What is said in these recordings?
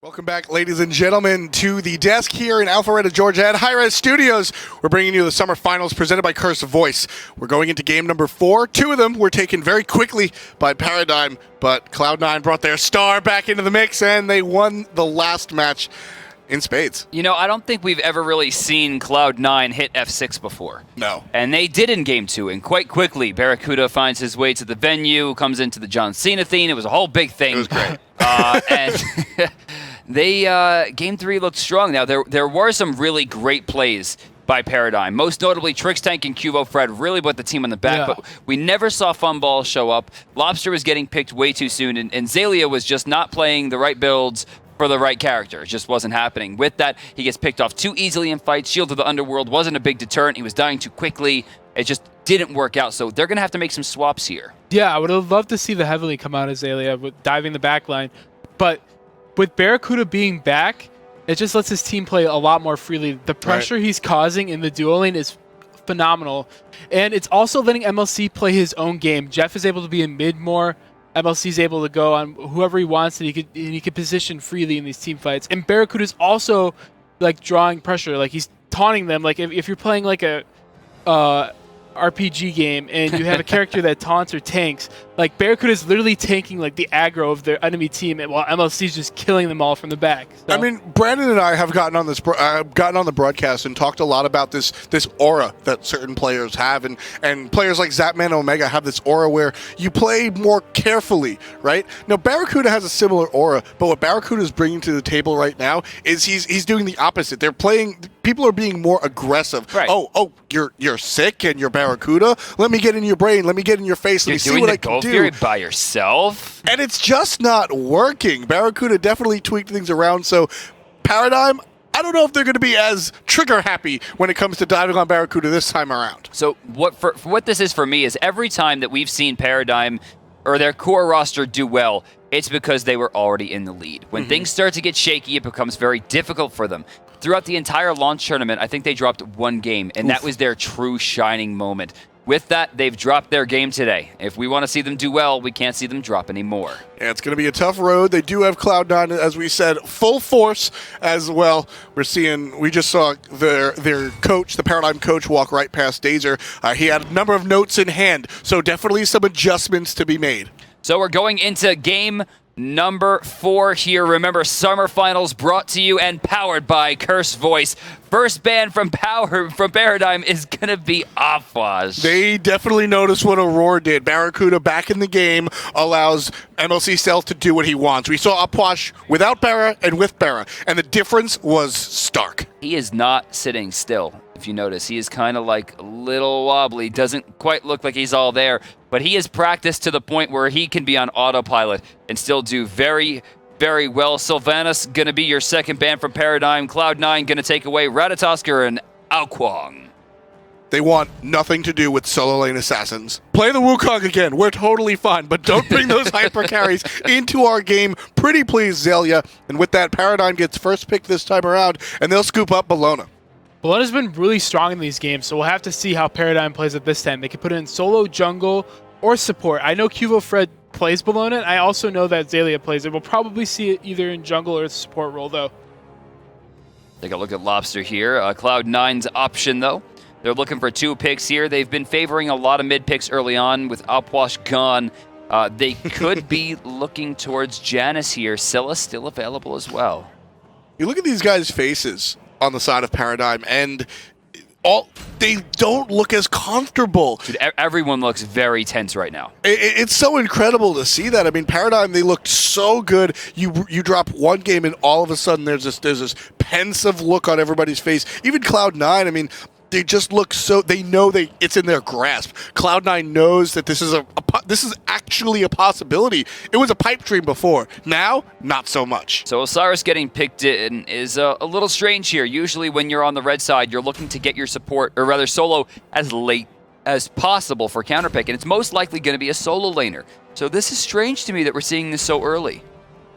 Welcome back, ladies and gentlemen, to the desk here in Alpharetta, Georgia at Hi-Res Studios. We're bringing you the Summer Finals presented by Curse of Voice. We're going into game number 4. 2 of them were taken very quickly by Paradigm, but Cloud9 brought their star back into the mix, and they won the last match in spades. You know, I don't think we've ever really seen Cloud9 hit F6 before. No. And they did in game 2, and quite quickly, Barracuda finds his way to the venue, comes into the John Cena theme. It was a whole big thing. It was great. And they game 3 looked strong. Now, there were some really great plays by Paradigm. Most notably, Trixtank and Cuvo Fred really put the team on the back, but we never saw Funball show up. Lobster was getting picked way too soon, and Zalia was just not playing the right builds for the right character. It just wasn't happening. With that, he gets picked off too easily in fights. Shield of the Underworld wasn't a big deterrent. He was dying too quickly. It just didn't work out, so they're going to have to make some swaps here. Yeah, I would have loved to see the Heavenly come out as Zalia with diving the back line, but with Barracuda being back, it just lets his team play a lot more freely. The pressure he's causing in the duo lane is phenomenal, and it's also letting MLC play his own game. Jeff is able to be in mid more. MLC's able to go on whoever he wants, and he could position freely in these team fights. And Barracuda's also like drawing pressure, like he's taunting them. Like if you're playing like a RPG game and you have a character that taunts or tanks, like Barracuda's literally tanking like the aggro of their enemy team, while MLC's just killing them all from the back. So. I mean, Brandon and I have gotten on the broadcast and talked a lot about this aura that certain players have, and players like Zapman Omega have this aura where you play more carefully, right? Now, Barracuda has a similar aura, but what Barracuda is bringing to the table right now is he's doing the opposite. They're playing. People are being more aggressive. Right. Oh, you're sick and you're Barracuda. Let me get in your brain. Let me get in your face. Let me see what I can do. Fury by yourself, and it's just not working. Barracuda definitely tweaked things around, so Paradigm, I don't know if they're going to be as trigger happy when it comes to diving on Barracuda this time around. So what this is for me is every time that we've seen Paradigm or their core roster do well, it's because they were already in the lead. When things start to get shaky, it becomes very difficult for them. Throughout the entire launch tournament, I think they dropped 1 game, and that was their true shining moment. With that, they've dropped their game today. If we want to see them do well, we can't see them drop anymore. Yeah, it's going to be a tough road. They do have Cloud9, as we said, full force as well. We just saw their coach, the Paradigm coach, walk right past Dazer. He had a number of notes in hand, so definitely some adjustments to be made. So we're going into game number 4 here. Remember, Summer Finals brought to you and powered by Curse Voice. First ban from Paradigm is going to be Opwash. They definitely noticed what Aurora did. Barracuda back in the game allows MLC Stealth to do what he wants. We saw Opwash without Barra and with Barra, and the difference was stark. He is not sitting still, if you notice. He is kind of like a little wobbly. Doesn't quite look like he's all there, but he is practiced to the point where he can be on autopilot and still do very, very well. Sylvanas going to be your second ban from Paradigm. Cloud9 going to take away Ratatosker and Aokwang. They want nothing to do with solo lane assassins. Play the Wukong again. We're totally fine, but don't bring those hyper carries into our game. Pretty please, Zalia. And with that, Paradigm gets first pick this time around, and they'll scoop up Bologna. Bologna's been really strong in these games, so we'll have to see how Paradigm plays at this time. They can put it in solo, jungle, or support. I know Cuvo Fred plays Bologna, and I also know that Zalia plays it. We'll probably see it either in jungle or support role, though. Take a look at Lobster here. Cloud9's option, though. They're looking for 2 picks here. They've been favoring a lot of mid picks early on with Opwash gone. They could be looking towards Janus here. Scylla still available as well. You look at these guys' faces on the side of Paradigm, and they don't look as comfortable. Dude, everyone looks very tense right now. It's so incredible to see that. I mean, Paradigm, they looked so good. You drop 1 game, and all of a sudden there's this pensive look on everybody's face. Even Cloud9, I mean, they just look so. They know it's in their grasp. Cloud9 knows that this is actually a possibility. It was a pipe dream before. Now, not so much. So Osiris getting picked in is a little strange here. Usually, when you're on the red side, you're looking to get your support, or rather solo, as late as possible for counterpick, and it's most likely going to be a solo laner. So this is strange to me that we're seeing this so early.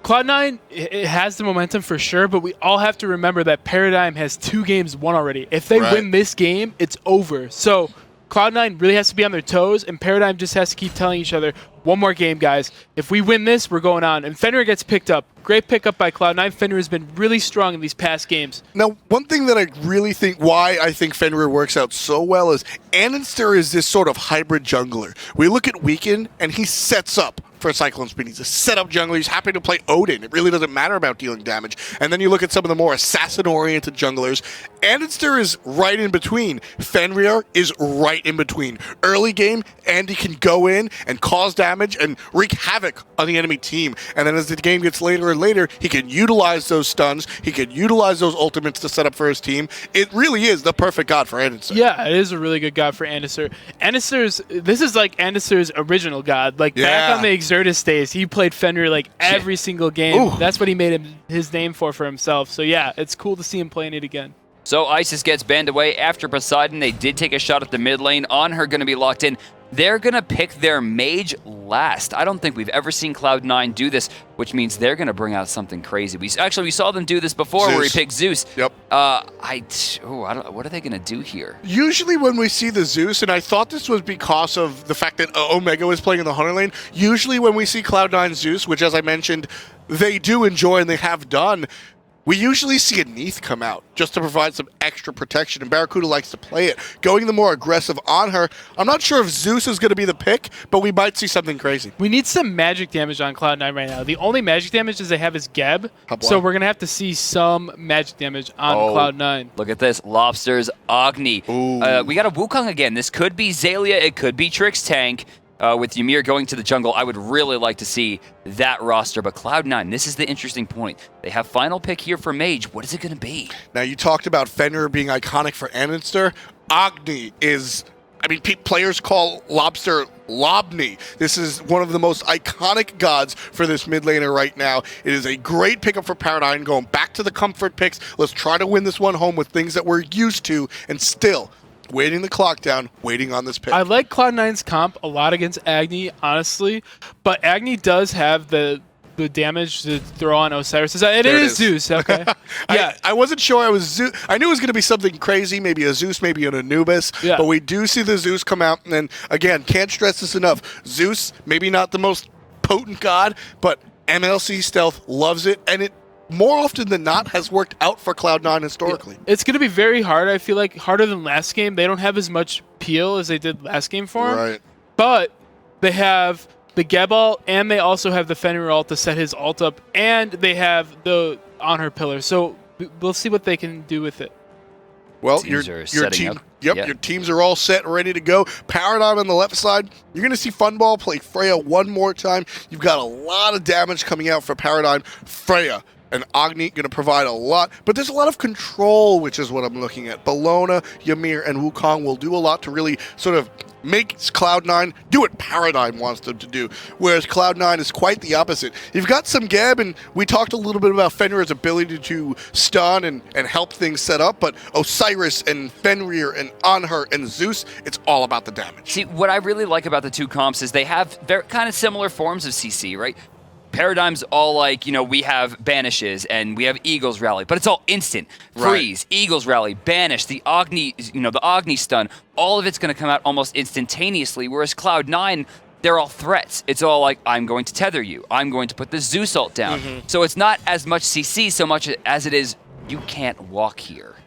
Cloud9, it has the momentum for sure, but we all have to remember that Paradigm has 2 games won already. If they win this game, it's over. So Cloud9 really has to be on their toes, and Paradigm just has to keep telling each other, one more game, guys. If we win this, we're going on. And Fenrir gets picked up. Great pickup by Cloud9. Fenrir has been really strong in these past games. Now, one thing that I really think why I think Fenrir works out so well is Annenster is this sort of hybrid jungler. We look at Weekend, and he sets up for Cyclone Spin. He's a setup jungler. He's happy to play Odin. It really doesn't matter about dealing damage. And then you look at some of the more assassin-oriented junglers. Annenster is right in between. Fenrir is right in between. Early game, Andy can go in and cause damage and wreak havoc on the enemy team. And then as the game gets later and later, he can utilize those stuns. He can utilize those ultimates to set up for his team. It really is the perfect god for Annenster. Yeah, it is a really good god for Annenster. This is like Annenster's original god. Like back on the Exertus days, he played Fenrir like every single game. Ooh. That's what he made his name for himself. So yeah, it's cool to see him playing it again. So Isis gets banned away after Poseidon. They did take a shot at the mid lane. On her going to be locked in. They're going to pick their mage last. I don't think we've ever seen Cloud9 do this, which means they're going to bring out something crazy. We saw them do this before where he picked Zeus. Yep. What are they going to do here? Usually when we see the Zeus, and I thought this was because of the fact that Omega was playing in the Hunter lane, usually when we see Cloud9 Zeus, which as I mentioned, they do enjoy and they have done, we usually see a Neath come out just to provide some extra protection, and Barracuda likes to play it. Going the more aggressive on her, I'm not sure if Zeus is going to be the pick, but we might see something crazy. We need some magic damage on Cloud9 right now. The only magic damage they have is Geb, so we're going to have to see some magic damage on Cloud9. Look at this. Lobsters, Agni. We got a Wukong again. This could be Zalia. It could be Trix Tank. With Ymir going to the jungle, I would really like to see that roster. But Cloud9, this is the interesting point. They have final pick here for Mage. What is it going to be? Now, you talked about Fenrir being iconic for Annenster. Agni is... players call Lobster Lobni. This is one of the most iconic gods for this mid laner right now. It is a great pickup for Paradigm. Going back to the comfort picks. Let's try to win this one home with things that we're used to, and still... waiting the clock down, waiting on this pick. I like Cloud9's comp a lot against Agni, honestly, but Agni does have the damage to throw on Osiris. It is Zeus, okay. Yeah. I wasn't sure I was Zeus. I knew it was going to be something crazy, maybe a Zeus, maybe an Anubis, but we do see the Zeus come out, and again, can't stress this enough. Zeus, maybe not the most potent god, but MLC Stealth loves it, and it more often than not has worked out for Cloud9 historically. It's going to be very hard. I feel like harder than last game. They don't have as much peel as they did last game for him. Right. But they have the Geb ult, and they also have the Fenrir ult to set his ult up, and they have the on her pillar. So we'll see what they can do with it. Well, your team, your teams are all set and ready to go. Paradigm on the left side. You're going to see Funball play Freya one more time. You've got a lot of damage coming out for Paradigm. Freya and Agni going to provide a lot, but there's a lot of control, which is what I'm looking at. Bellona, Ymir, and Wukong will do a lot to really sort of make Cloud9 do what Paradigm wants them to do, whereas Cloud9 is quite the opposite. You've got some Geb, and we talked a little bit about Fenrir's ability to stun and help things set up, but Osiris and Fenrir and Anhur and Zeus, it's all about the damage. See, what I really like about the two comps is they have very kind of similar forms of CC, right? Paradigm's all like, we have banishes and we have Eagles Rally, but it's all instant. Freeze, right. Eagles Rally, banish, the Agni, the Agni stun, all of it's going to come out almost instantaneously, whereas Cloud9, they're all threats. It's all like, I'm going to tether you. I'm going to put the Zeus ult down. So it's not as much CC so much as it is, you can't walk here.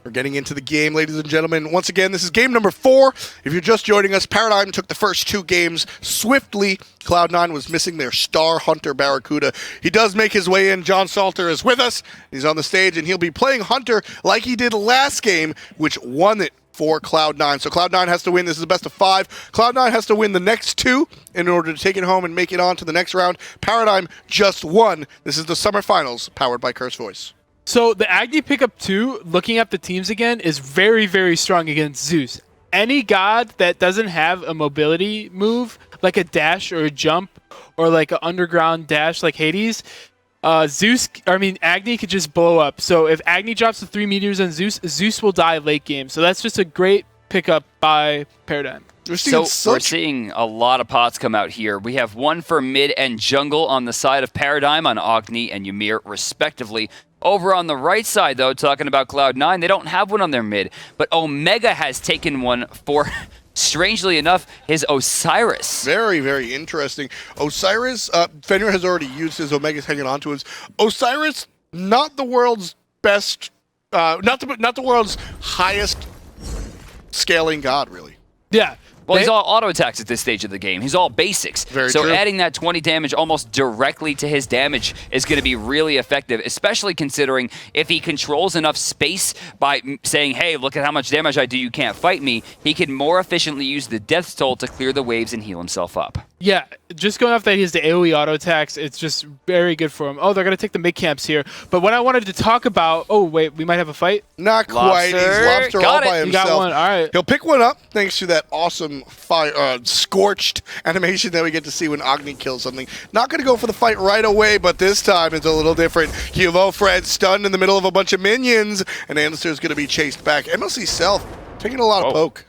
We're getting into the game, ladies and gentlemen. Once again, this is game number 4. If you're just joining us, Paradigm took the first 2 games swiftly. Cloud9 was missing their star hunter, Barracuda. He does make his way in. John Salter is with us. He's on the stage, and he'll be playing Hunter like he did last game, which won it for Cloud9. So Cloud9 has to win. This is a best of 5. Cloud9 has to win the next 2 in order to take it home and make it on to the next round. Paradigm just won. This is the Summer Finals, powered by Curse Voice. So the Agni pickup 2, looking at the teams again, is very, very strong against Zeus. Any god that doesn't have a mobility move, like a dash or a jump, or like an underground dash like Hades, Agni could just blow up. So if Agni drops the 3 meteors on Zeus, Zeus will die late game. So that's just a great pickup by Paradigm. We're seeing a lot of pots come out here. We have one for mid and jungle on the side of Paradigm on Agni and Ymir, respectively. Over on the right side, though, talking about Cloud9, they don't have one on their mid, but Omega has taken one for strangely enough, is Osiris. Very, very interesting. Osiris, Fenrir has already used his Omega's hanging on to his. Osiris, not the world's best, not the world's highest scaling god, really. Yeah. Well, he's all auto attacks at this stage of the game. He's all basics. Very so true. adding that 20 damage almost directly to his damage is going to be really effective, especially considering if he controls enough space by saying, hey, look at how much damage I do, you can't fight me, he can more efficiently use the Death Toll to clear the waves and heal himself up. Yeah, just going off that he has the AoE auto attacks, it's just very good for him. Oh, they're going to take the mid camps here. But what I wanted to talk about... Oh, wait, we might have a fight? Not quite. He's Lobster all by himself. You got one, all right. He'll pick one up thanks to that awesome fire, scorched animation that we get to see when Agni kills something. Not going to go for the fight right away, but this time it's a little different. Cuvo Fred stunned in the middle of a bunch of minions, and Anister's going to be chased back. MLC Self taking a lot of poke.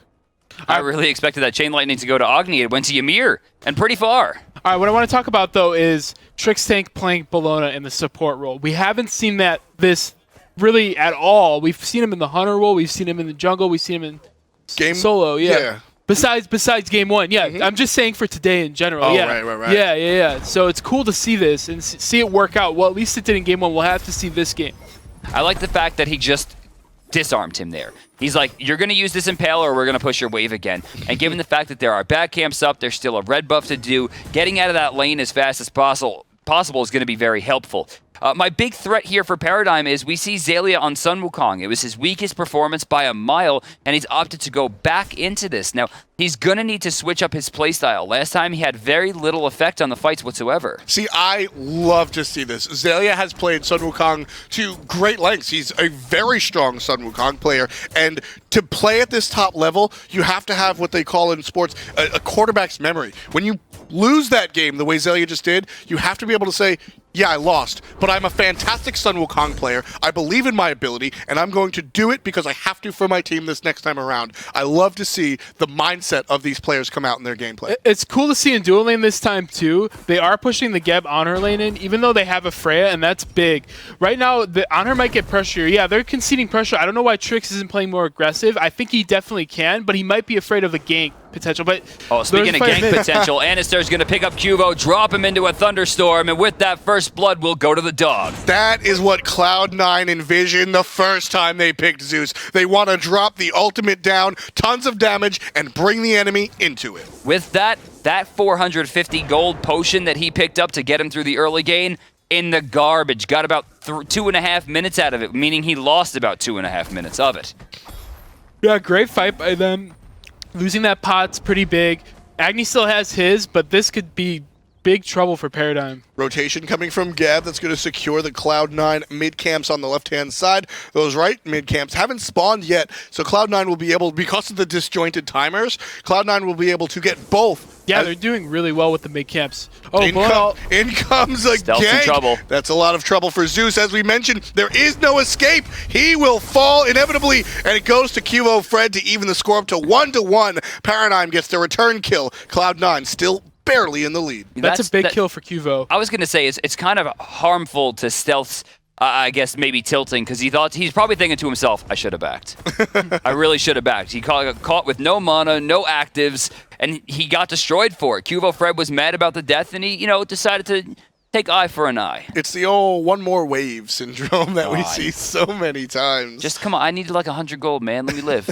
I really expected that Chain Lightning to go to Agni. It went to Ymir, and pretty far. All right, what I want to talk about, though, is Trixtank playing Bellona in the support role. We haven't seen this really at all. We've seen him in the Hunter role. We've seen him in the jungle. We've seen him in Game solo, yeah. Besides game one, yeah. I'm just saying for today in general. Oh, yeah. right. Yeah. So it's cool to see this and see it work out. Well, at least it did in game one. We'll have to see this game. I like the fact that he just disarmed him there. He's like, you're going to use this Impaler or we're going to push your wave again. And given the fact that there are back camps up, there's still a red buff to do, getting out of that lane as fast as possible is going to be very helpful. My big threat here for Paradigm is we see Xaylia on Sun Wukong. It was his weakest performance by a mile, and he's opted to go back into this. Now, he's going to need to switch up his playstyle. Last time, he had very little effect on the fights whatsoever. See, I love to see this. Xaylia has played Sun Wukong to great lengths. He's a very strong Sun Wukong player, and to play at this top level, you have to have what they call in sports a quarterback's memory. When you lose that game the way Xaylia just did, you have to be able to say, yeah, I lost, but I'm a fantastic Sun Wukong player. I believe in my ability, and I'm going to do it because I have to for my team this next time around. I love to see the mindset of these players come out in their gameplay. It's cool to see in dual lane this time, too. They are pushing the Geb Honor lane in, even though they have a Freya, and that's big. Right now, the Honor might get pressure. Yeah, they're conceding pressure. I don't know why Trix isn't playing more aggressive. I think he definitely can, but he might be afraid of the gank potential. But speaking of gank potential, Anister's going to pick up Cuvo, drop him into a thunderstorm, and with that first blood, we'll go to the dog. That is what Cloud9 envisioned the first time they picked Zeus. They want to drop the ultimate down, tons of damage, and bring the enemy into it. With that 450 gold potion that he picked up to get him through the early game, in the garbage. Got about 2.5 minutes out of it, meaning he lost about 2.5 minutes of it. Yeah, great fight by them. Losing that pot's pretty big. Agni still has his, but this could be big trouble for Paradigm. Rotation coming from Gab that's going to secure the Cloud9 mid camps on the left-hand side. Those right mid camps haven't spawned yet, so Cloud9 will be able, because of the disjointed timers, Cloud9 will be able to get both. Yeah, they're doing really well with the mid camps. Oh, in comes a gank. Trouble. That's a lot of trouble for Zeus. As we mentioned, there is no escape. He will fall inevitably, and it goes to Cuvo Fred to even the score up to 1-1. Paradigm gets the return kill. Cloud9 still barely in the lead. That's a big kill for Cuvo. I was going to say, it's kind of harmful to Stealth's, I guess, maybe tilting, because he's probably thinking to himself, I should have backed. I really should have backed. He got caught with no mana, no actives, and he got destroyed for it. Cuvo Fred was mad about the death, and he, decided to take eye for an eye. It's the old one more wave syndrome that we see so many times. Just come on, I need like 100 gold, man. Let me live.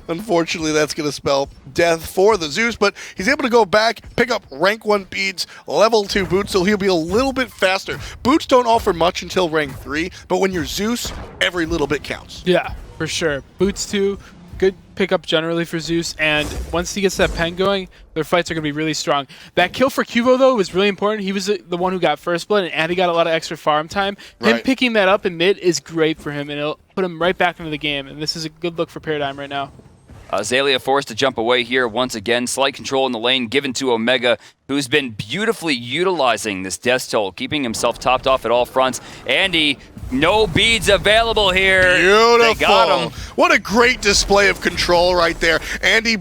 Unfortunately, that's going to spell death for the Zeus, but he's able to go back, pick up rank 1 beads, level 2 boots, so he'll be a little bit faster. Boots don't offer much until rank 3, but when you're Zeus, every little bit counts. Yeah, for sure. Boots 2, good pickup generally for Zeus, and once he gets that pen going, their fights are going to be really strong. That kill for Cuvo, though, was really important. He was the one who got first blood, and he got a lot of extra farm time. Him picking that up in mid is great for him, and it'll put him right back into the game, and this is a good look for Paradigm right now. Xaylia forced to jump away here once again. Slight control in the lane given to Omega, who's been beautifully utilizing this Death Toll, keeping himself topped off at all fronts. Andy, no beads available here. Beautiful. They got him. What a great display of control right there. Andy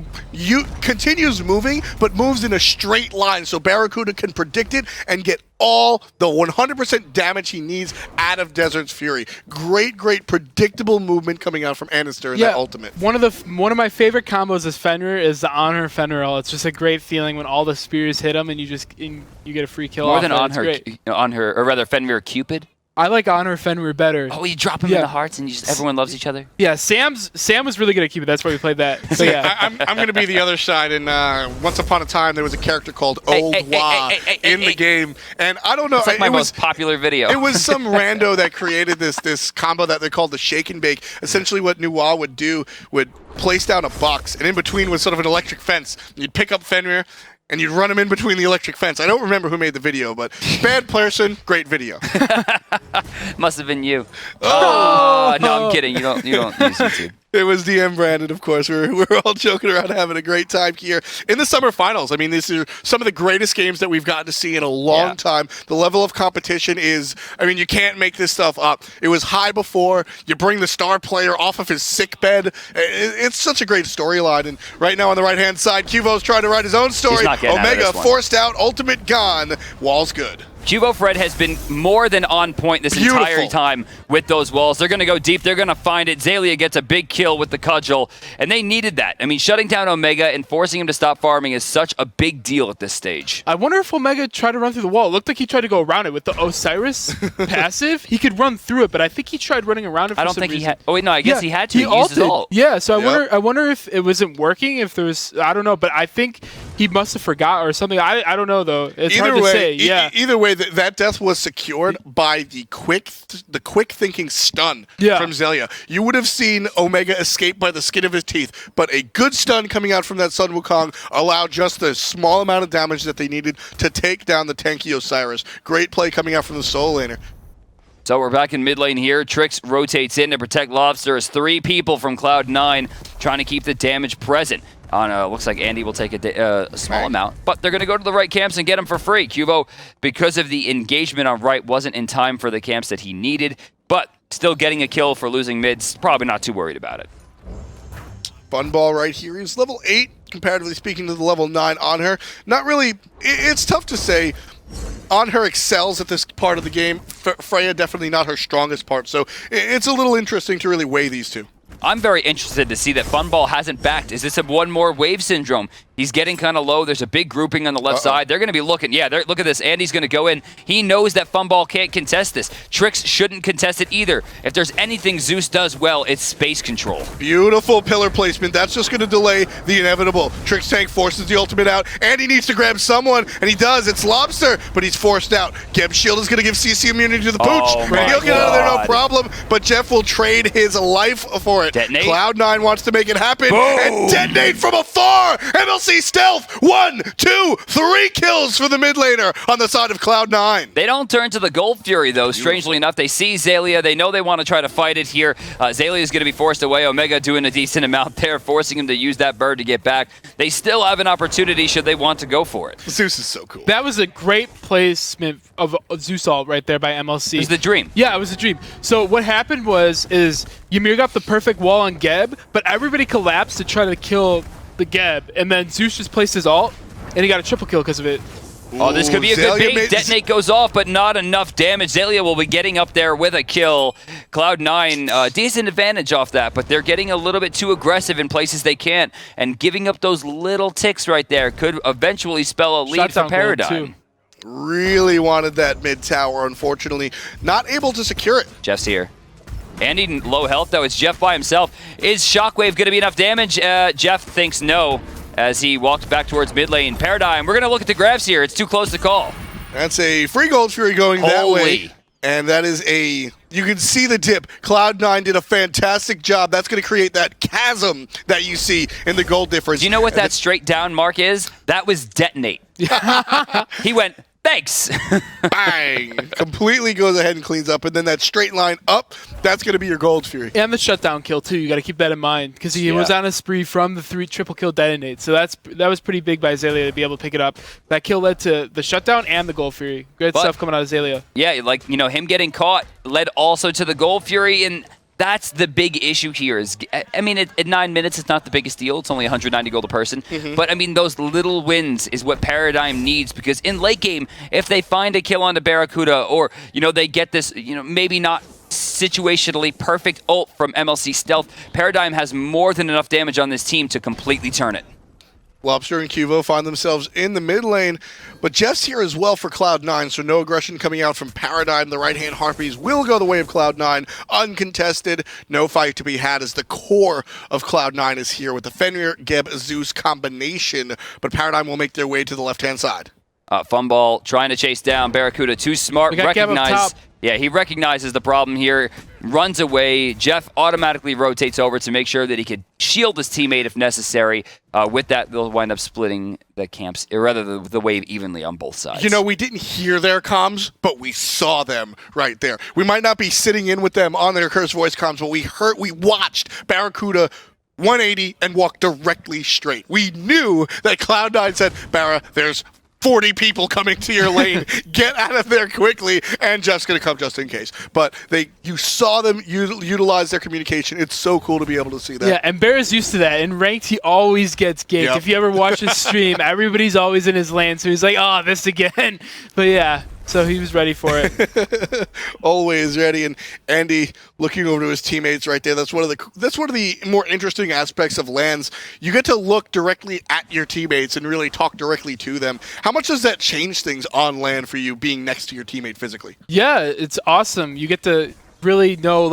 continues moving, but moves in a straight line, so Barracuda can predict it and get all the 100% damage he needs out of Desert's Fury. Great predictable movement coming out from Anister in that ultimate. One of my favorite combos as Fenrir is the Honor Fenrir. It's just a great feeling when all the spears hit him and you get a free kill. More off than it. on her, or rather Fenrir Cupid. I like Honor Fenrir better. Oh, you drop him in the hearts and everyone loves each other? Yeah, Sam was really good at Cupid. That's why we played that. So yeah. I'm going to be the other side, and once upon a time there was a character called Old Wa in the game, and I don't know. It's like my most popular video. It was some rando that created this combo that they called the Shake and Bake. Essentially what Nuwa would do would place down a box, and in between was sort of an electric fence. You'd pick up Fenrir, and you'd run him in between the electric fence. I don't remember who made the video, but bad person, great video. Must have been you. Oh no, I'm kidding. You don't use YouTube. It was DM Brandon, of course. We're all joking around, having a great time here in the summer finals. I mean, these are some of the greatest games that we've gotten to see in a long time. The level of competition is, I mean, you can't make this stuff up. It was high before. You bring the star player off of his sick bed. It's such a great storyline. And right now on the right-hand side, Cuvo's trying to write his own story. Omega forced out, ultimate gone. Wall's good. Cuvo Fred has been more than on point this entire time with those walls. They're going to go deep. They're going to find it. Xaylia gets a big kill with the cudgel, and they needed that. I mean, shutting down Omega and forcing him to stop farming is such a big deal at this stage. I wonder if Omega tried to run through the wall. It looked like he tried to go around it with the Osiris passive. He could run through it, but I think he tried running around it for some reason. I don't think he had. Oh, wait, no, I guess he had to. He used his ult. Yeah, so I wonder if it wasn't working, if there was, I don't know, but I think he must have forgot or something. I don't know, though. It's hard to say. Either way, that death was secured by the quick thinking stun from Xaylia. You would have seen Omega escape by the skin of his teeth, but a good stun coming out from that Sun Wukong allowed just the small amount of damage that they needed to take down the tanky Osiris. Great play coming out from the solo laner. So we're back in mid lane here. Trix rotates in to protect Lobsters. 3 people from Cloud9 trying to keep the damage present. Looks like Andy will take a small amount, but they're going to go to the right camps and get him for free. Cuvo, because of the engagement on right, wasn't in time for the camps that he needed, but still getting a kill for losing mids, probably not too worried about it. Funball right here. He's level 8, comparatively speaking to the level 9 on her. Not really, it's tough to say. On her excels at this part of the game. Freya definitely not her strongest part, so it's a little interesting to really weigh these two. I'm very interested to see that Funball hasn't backed. Is this a one more wave syndrome? He's getting kind of low. There's a big grouping on the left side. They're going to be looking. Yeah, look at this. Andy's going to go in. He knows that Funball can't contest this. Trix shouldn't contest it either. If there's anything Zeus does well, it's space control. Beautiful pillar placement. That's just going to delay the inevitable. Trix tank forces the ultimate out. Andy needs to grab someone, and he does. It's Lobster, but he's forced out. Geb's shield is going to give CC immunity to the pooch. He'll get out of there no problem, but Jeff will trade his life for it. Detonate. Cloud9 wants to make it happen. Boom. And detonate from afar. MLC stealth. 1, 2, 3 kills for the mid laner on the side of Cloud9. They don't turn to the Gold Fury, though, strangely enough. They see Xaylia. They know they want to try to fight it here. Xaylia is going to be forced away. Omega doing a decent amount there, forcing him to use that bird to get back. They still have an opportunity should they want to go for it. Zeus is so cool. That was a great placement of Zeus ult right there by MLC. It was the dream. Yeah, it was a dream. So what happened is Ymir got the perfect wall on Geb, but everybody collapsed to try to kill the Geb, and then Zeus just placed his ult, and he got a triple kill because of it. Oh, this could be a good bait. Detonate goes off, but not enough damage. Xaylia will be getting up there with a kill. Cloud9, decent advantage off that, but they're getting a little bit too aggressive in places they can't, and giving up those little ticks right there could eventually spell a lead for Paradigm. Really wanted that mid tower, unfortunately. Not able to secure it. Jeff's here. Andy low health, though. It's Jeff by himself. Is Shockwave going to be enough damage? Jeff thinks no, as he walked back towards mid lane. Paradigm, we're going to look at the grabs here. It's too close to call. That's a free Gold Fury going that way. And that is you can see the dip. Cloud9 did a fantastic job. That's going to create that chasm that you see in the gold difference. Do you know what that straight down mark is? That was Detonate. He went, thanks. Bang. Completely goes ahead and cleans up. And then that straight line up, that's going to be your Gold Fury. And the shutdown kill, too. You got to keep that in mind. Because he was on a spree from the triple kill detonate. So that was pretty big by Xaylia to be able to pick it up. That kill led to the shutdown and the Gold Fury. Good stuff coming out of Xaylia. Yeah, him getting caught led also to the Gold Fury. And That's the big issue here. I mean, at 9 minutes, it's not the biggest deal. It's only 190 gold a person. But, I mean, those little wins is what Paradigm needs, because in late game, if they find a kill on the Barracuda, or, they get this, maybe not situationally perfect ult from MLC Stealth, Paradigm has more than enough damage on this team to completely turn it. Lobster and Cuvo find themselves in the mid lane, but Jeff's here as well for Cloud9, so no aggression coming out from Paradigm. The right-hand Harpies will go the way of Cloud9, uncontested. No fight to be had as the core of Cloud9 is here with the Fenrir, Geb, Zeus combination, but Paradigm will make their way to the left-hand side. Funball trying to chase down Barracuda, too smart, recognize. Yeah, he recognizes the problem here, runs away. Jeff automatically rotates over to make sure that he could shield his teammate if necessary. With that, they'll wind up splitting the camps, or rather the wave evenly on both sides. We didn't hear their comms, but we saw them right there. We might not be sitting in with them on their Curse voice comms, but we watched Barracuda 180 and walk directly straight. We knew that Cloud9 said, Barra, there's 40 people coming to your lane. Get out of there quickly, and Jeff's going to come just in case. But you saw them utilize their communication. It's so cool to be able to see that. Yeah, and Bear's used to that. In ranked, he always gets ganked. Yep. If you ever watch his stream, everybody's always in his lane, so he's like, oh, this again. But yeah, so he was ready for it. Always ready. And Andy looking over to his teammates right there. That's one of the more interesting aspects of LANs. You get to look directly at your teammates and really talk directly to them. How much does that change things on LAN for you, being next to your teammate physically? Yeah, it's awesome. You get to really know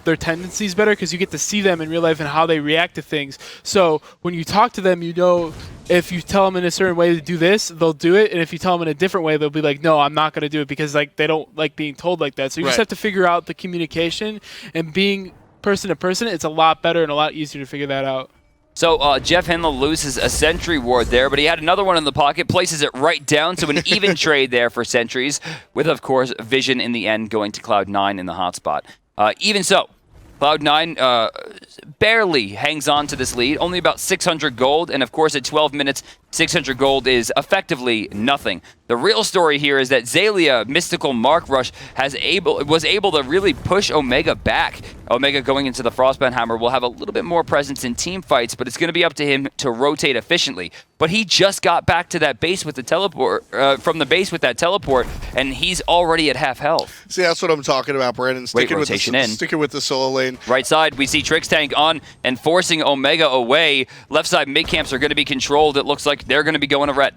their tendencies better, because you get to see them in real life and how they react to things. So when you talk to them, if you tell them in a certain way to do this, they'll do it, and if you tell them in a different way, they'll be like, no, I'm not going to do it, because they don't like being told like that. So you just have to figure out the communication, and being person to person, it's a lot better and a lot easier to figure that out. So Jeff Hindle loses a sentry ward there, but he had another one in the pocket, places it right down, so an even trade there for sentries, with, of course, Vision in the end going to Cloud9 in the hotspot. Even so, Cloud9 barely hangs on to this lead, only about 600 gold, and of course at 12 minutes, 600 gold is effectively nothing. The real story here is that Xaylia, Mystical Mark Rush, was able to really push Omega back. Omega going into the Frostbound Hammer will have a little bit more presence in team fights, but it's going to be up to him to rotate efficiently. But he just got back to that base with the teleport, from the base with that teleport, and he's already at half health. See, that's what I'm talking about, Brandon. Sticking with the solo lane. Right side, we see Trix Tank on and forcing Omega away. Left side mid camps are going to be controlled. It looks like they're going to be going to red.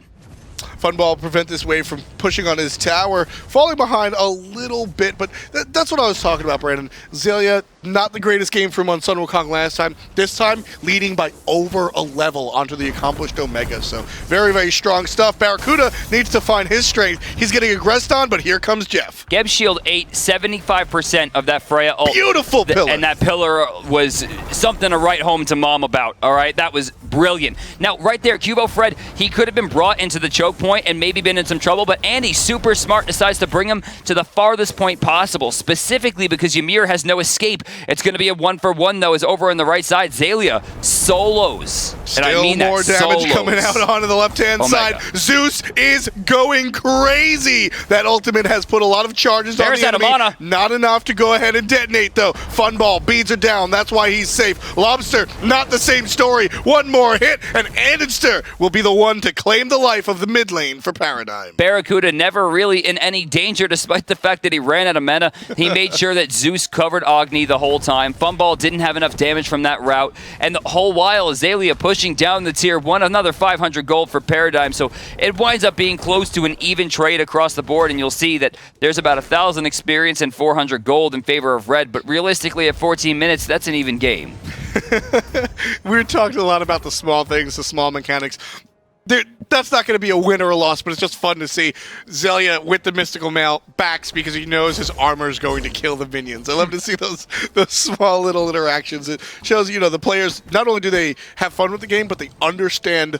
Funball prevent this wave from pushing on his tower, falling behind a little bit, but that's what I was talking about, Brandon. Xaylia, not the greatest game from on Sun Wukong last time. This time, leading by over a level onto the accomplished Omega. So, very, very strong stuff. Barracuda needs to find his strength. He's getting aggressed on, but here comes Jeff. Geb Shield ate 75% of that Freya ult. Beautiful pillar. And that pillar was something to write home to mom about, all right? That was brilliant. Now, right there, Cubo Fred, he could have been brought into the choke point and maybe been in some trouble, but Andy, super smart, decides to bring him to the farthest point possible, specifically because Ymir has no escape. It's going to be a 1-for-1, though, is over on the right side. Xaylia solos. Still and I mean more that, damage solos. coming out onto the left-hand side. Zeus is going crazy. That ultimate has put a lot of charges on the enemy. Mana. Not enough to go ahead and detonate, though. Funball beads are down. That's why he's safe. Lobster, not the same story. One more hit, and Anidster will be the one to claim the life of the mid lane for Paradigm. Barracuda never really in any danger, despite the fact that he ran out of mana. He made sure that Zeus covered Agni the whole time. Funball didn't have enough damage from that route, and the whole while Azalea pushing down the tier 1, another 500 gold for Paradigm, so it winds up being close to an even trade across the board, and you'll see that there's about 1,000 experience and 400 gold in favor of Red, but realistically at 14 minutes, that's an even game. We were talking a lot about the small things, the small mechanics. That's not going to be a win or a loss, but it's just fun to see Xaylia with the Mystical Mail backs because he knows his armor is going to kill the minions. I love to see those small little interactions. It shows, the players, not only do they have fun with the game, but they understand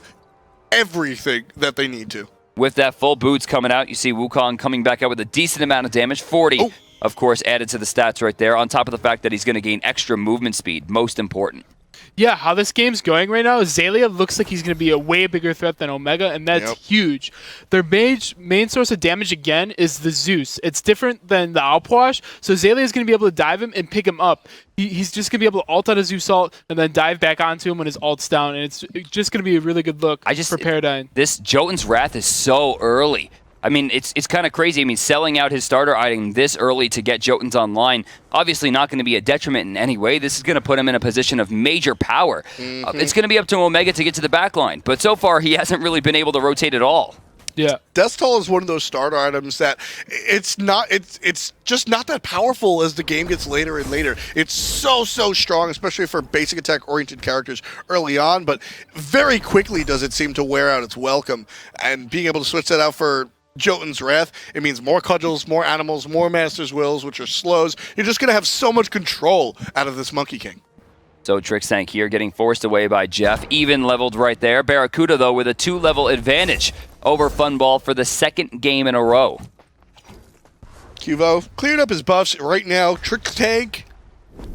everything that they need to. With that full boots coming out, you see Wukong coming back out with a decent amount of damage, 40. Oh. Of course, added to the stats right there, on top of the fact that he's going to gain extra movement speed, most important. Yeah, how this game's going right now, Xaylia looks like he's going to be a way bigger threat than Omega, and that's huge. Their main source of damage, again, is the Zeus. It's different than the Alpwash, so Xaylia is going to be able to dive him and pick him up. He's just going to be able to ult out a Zeus ult and then dive back onto him when his ult's down, and it's just going to be a really good look for Paradigm. This Jotun's Wrath is so early. I mean, it's kind of crazy. I mean, selling out his starter item this early to get Jotuns online, obviously not going to be a detriment in any way. This is going to put him in a position of major power. It's going to be up to Omega to get to the back line, but so far he hasn't really been able to rotate at all. Yeah, Death Toll is one of those starter items that it's just not that powerful as the game gets later and later. It's so strong, especially for basic attack oriented characters early on, but very quickly does it seem to wear out its welcome. And being able to switch that out for Jotun's Wrath, it means more cudgels, more animals, more Master's Wills, which are slows. You're just going to have so much control out of this Monkey King. So Trixtank here getting forced away by Jeff. Even leveled right there. Barracuda, though, with a 2-level advantage over Funball for the second game in a row. Cuvo cleared up his buffs right now. Trixtank,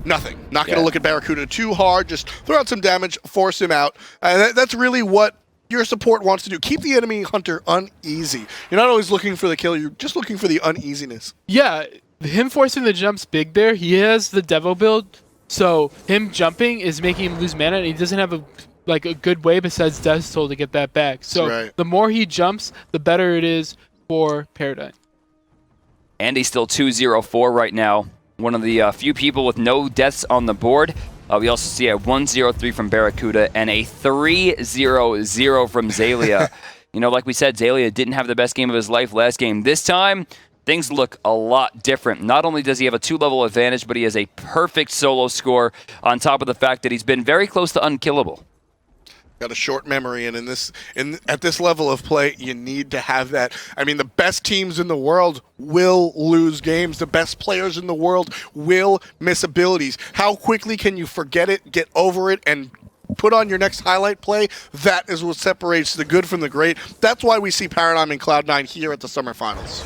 nothing. Not going to look at Barracuda too hard. Just throw out some damage, force him out. And that's really what your support wants to do. Keep the enemy hunter uneasy. You're not always looking for the kill. You're just looking for the uneasiness. Yeah, him forcing the jumps big there. He has the Devo build, so him jumping is making him lose mana, and he doesn't have a good way besides Death Toll to get that back. So the more he jumps, the better it is for Paradigm. Andy's still 2-0-4 right now. One of the few people with no deaths on the board. We also see a 1-0-3 from Barracuda and a 3-0-0 from Xaylia. You know, like we said, Xaylia didn't have the best game of his life last game. This time, things look a lot different. Not only does he have a 2-level advantage, but he has a perfect solo score on top of the fact that he's been very close to unkillable. Got a short memory, and at this level of play, you need to have that. I mean, the best teams in the world will lose games. The best players in the world will miss abilities. How quickly can you forget it, get over it, and put on your next highlight play? That is what separates the good from the great. That's why we see Paradigm and Cloud9 here at the Summer Finals.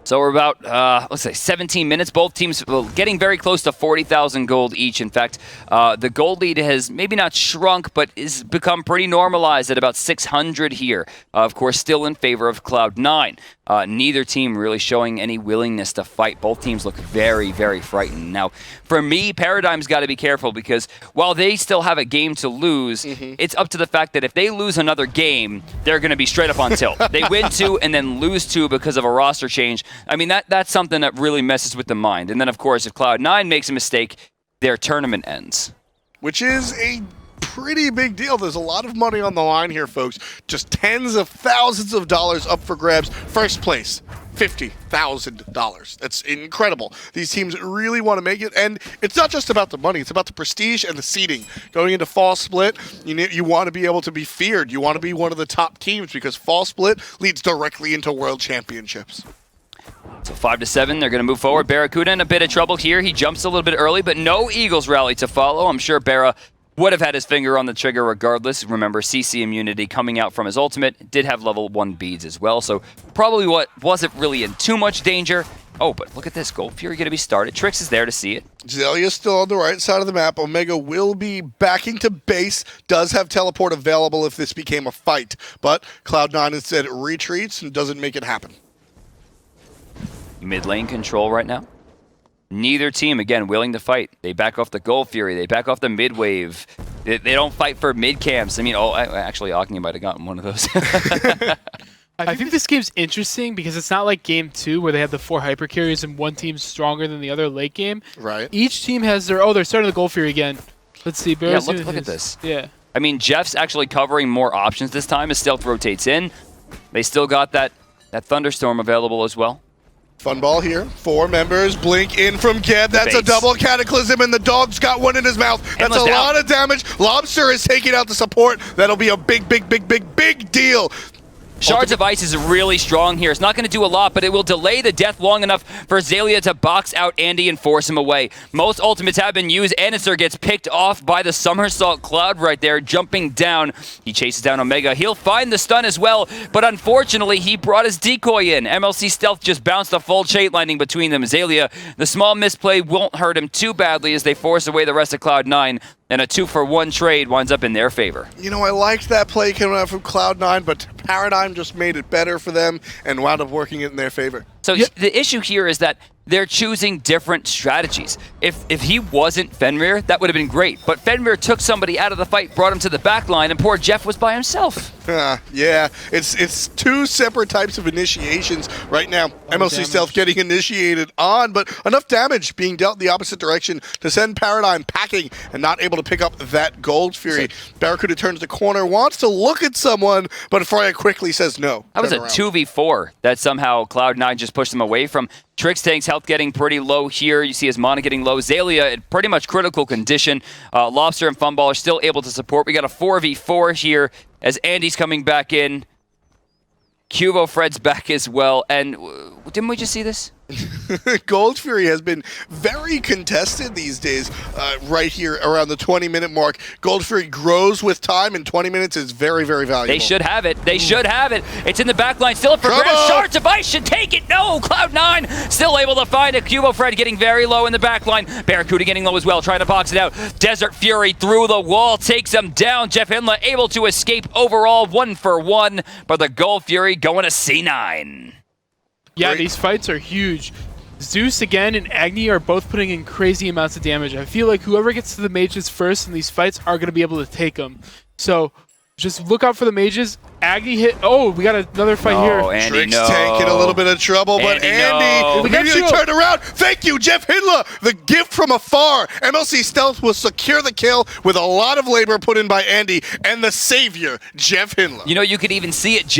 So we're about, let's say, 17 minutes. Both teams getting very close to 40,000 gold each. In fact, the gold lead has maybe not shrunk, but is become pretty normalized at about 600 here. Of course, still in favor of Cloud9. Neither team really showing any willingness to fight. Both teams look very, very frightened. Now, for me, Paradigm's got to be careful because while they still have a game to lose, it's up to the fact that if they lose another game, they're going to be straight up on tilt. They win 2 and then lose 2 because of a roster change. I mean, that's something that really messes with the mind. And then, of course, if Cloud9 makes a mistake, their tournament ends. Which is a pretty big deal. There's a lot of money on the line here, folks. Just tens of thousands of dollars up for grabs. First place, $50,000. That's incredible. These teams really want to make it, and it's not just about the money. It's about the prestige and the seeding. Going into Fall Split, you want to be able to be feared. You want to be one of the top teams because Fall Split leads directly into World Championships. So 5-7, they're going to move forward. Barracuda in a bit of trouble here. He jumps a little bit early, but no Eagles rally to follow. I'm sure Barra would have had his finger on the trigger regardless. Remember, CC immunity coming out from his ultimate. Did have level 1 beads as well, so probably wasn't really in too much danger. Oh, but look at this. Gold Fury going to be started. Trix is there to see it. Xaylia's still on the right side of the map. Omega will be backing to base. Does have teleport available if this became a fight. But Cloud9 instead retreats and doesn't make it happen. Mid lane control right now. Neither team, again, willing to fight. They back off the Gold Fury. They back off the mid wave. They don't fight for mid camps. I mean, actually, Aki might have gotten one of those. I think this game's interesting because it's not like game 2 where they have the 4 hyper carriers and one team's stronger than the other late game. Right. Each team has their... Oh, they're starting the Gold Fury again. Let's see. Yeah, look at this. Yeah. I mean, Jeff's actually covering more options this time as Stealth rotates in. They still got that Thunderstorm available as well. Funball here. 4 members. Blink in from Geb. That's a double Cataclysm, and the dog's got one in his mouth. That's a lot of damage. Lobster is taking out the support. That'll be a big deal. Shards of Ice is really strong here. It's not going to do a lot, but it will delay the death long enough for Xaylia to box out Andy and force him away. Most ultimates have been used. Anister gets picked off by the Somersault Cloud right there, jumping down. He chases down Omega. He'll find the stun as well, but unfortunately, he brought his decoy in. MLC Stealth just bounced a full chain lightning between them. Xaylia, the small misplay won't hurt him too badly as they force away the rest of Cloud9. And a 2-for-1 trade winds up in their favor. You know, I liked that play coming out from Cloud9, but Paradigm just made it better for them and wound up working it in their favor. So the issue here is that they're choosing different strategies. If he wasn't Fenrir, that would have been great. But Fenrir took somebody out of the fight, brought him to the back line, and poor Jeff was by himself. Yeah, it's two separate types of initiations right now. MLC Stealth getting initiated on, but enough damage being dealt the opposite direction to send Paradigm packing and not able to pick up that Gold Fury. Barracuda turns the corner, wants to look at someone, but Freya quickly says no. That was a 2v4 that somehow Cloud9 just pushed them away from. Trixtank's health getting pretty low here. You see his mana getting low. Xaylia in pretty much critical condition. Lobster and Funball are still able to support. We got a 4v4 here as Andy's coming back in. Cubo Fred's back as well. And didn't we just see this? Gold Fury has been very contested these days, right here around the 20-minute mark. Gold Fury grows with time, and 20 minutes is very, very valuable. They should have it. They should have it. It's in the back line. Still up for grabs. Shards of Ice should take it. No, Cloud9 still able to find it. Cubo Fred getting very low in the back line. Barracuda getting low as well, trying to box it out. Desert Fury through the wall takes him down. Jeff Hinla able to escape overall 1-for-1, but the Gold Fury going to C9. Yeah, these fights are huge. Zeus again and Agni are both putting in crazy amounts of damage. I feel like whoever gets to the mages first in these fights are going to be able to take them. So just look out for the mages. Agni hit. Oh, we got another fight here. Andy, Trixtank in a little bit of trouble, but Andy immediately turned around. Thank you, Jeff Hinla. The gift from afar. MLC Stealth will secure the kill with a lot of labor put in by Andy and the savior, Jeff Hinla. You know, you could even see it.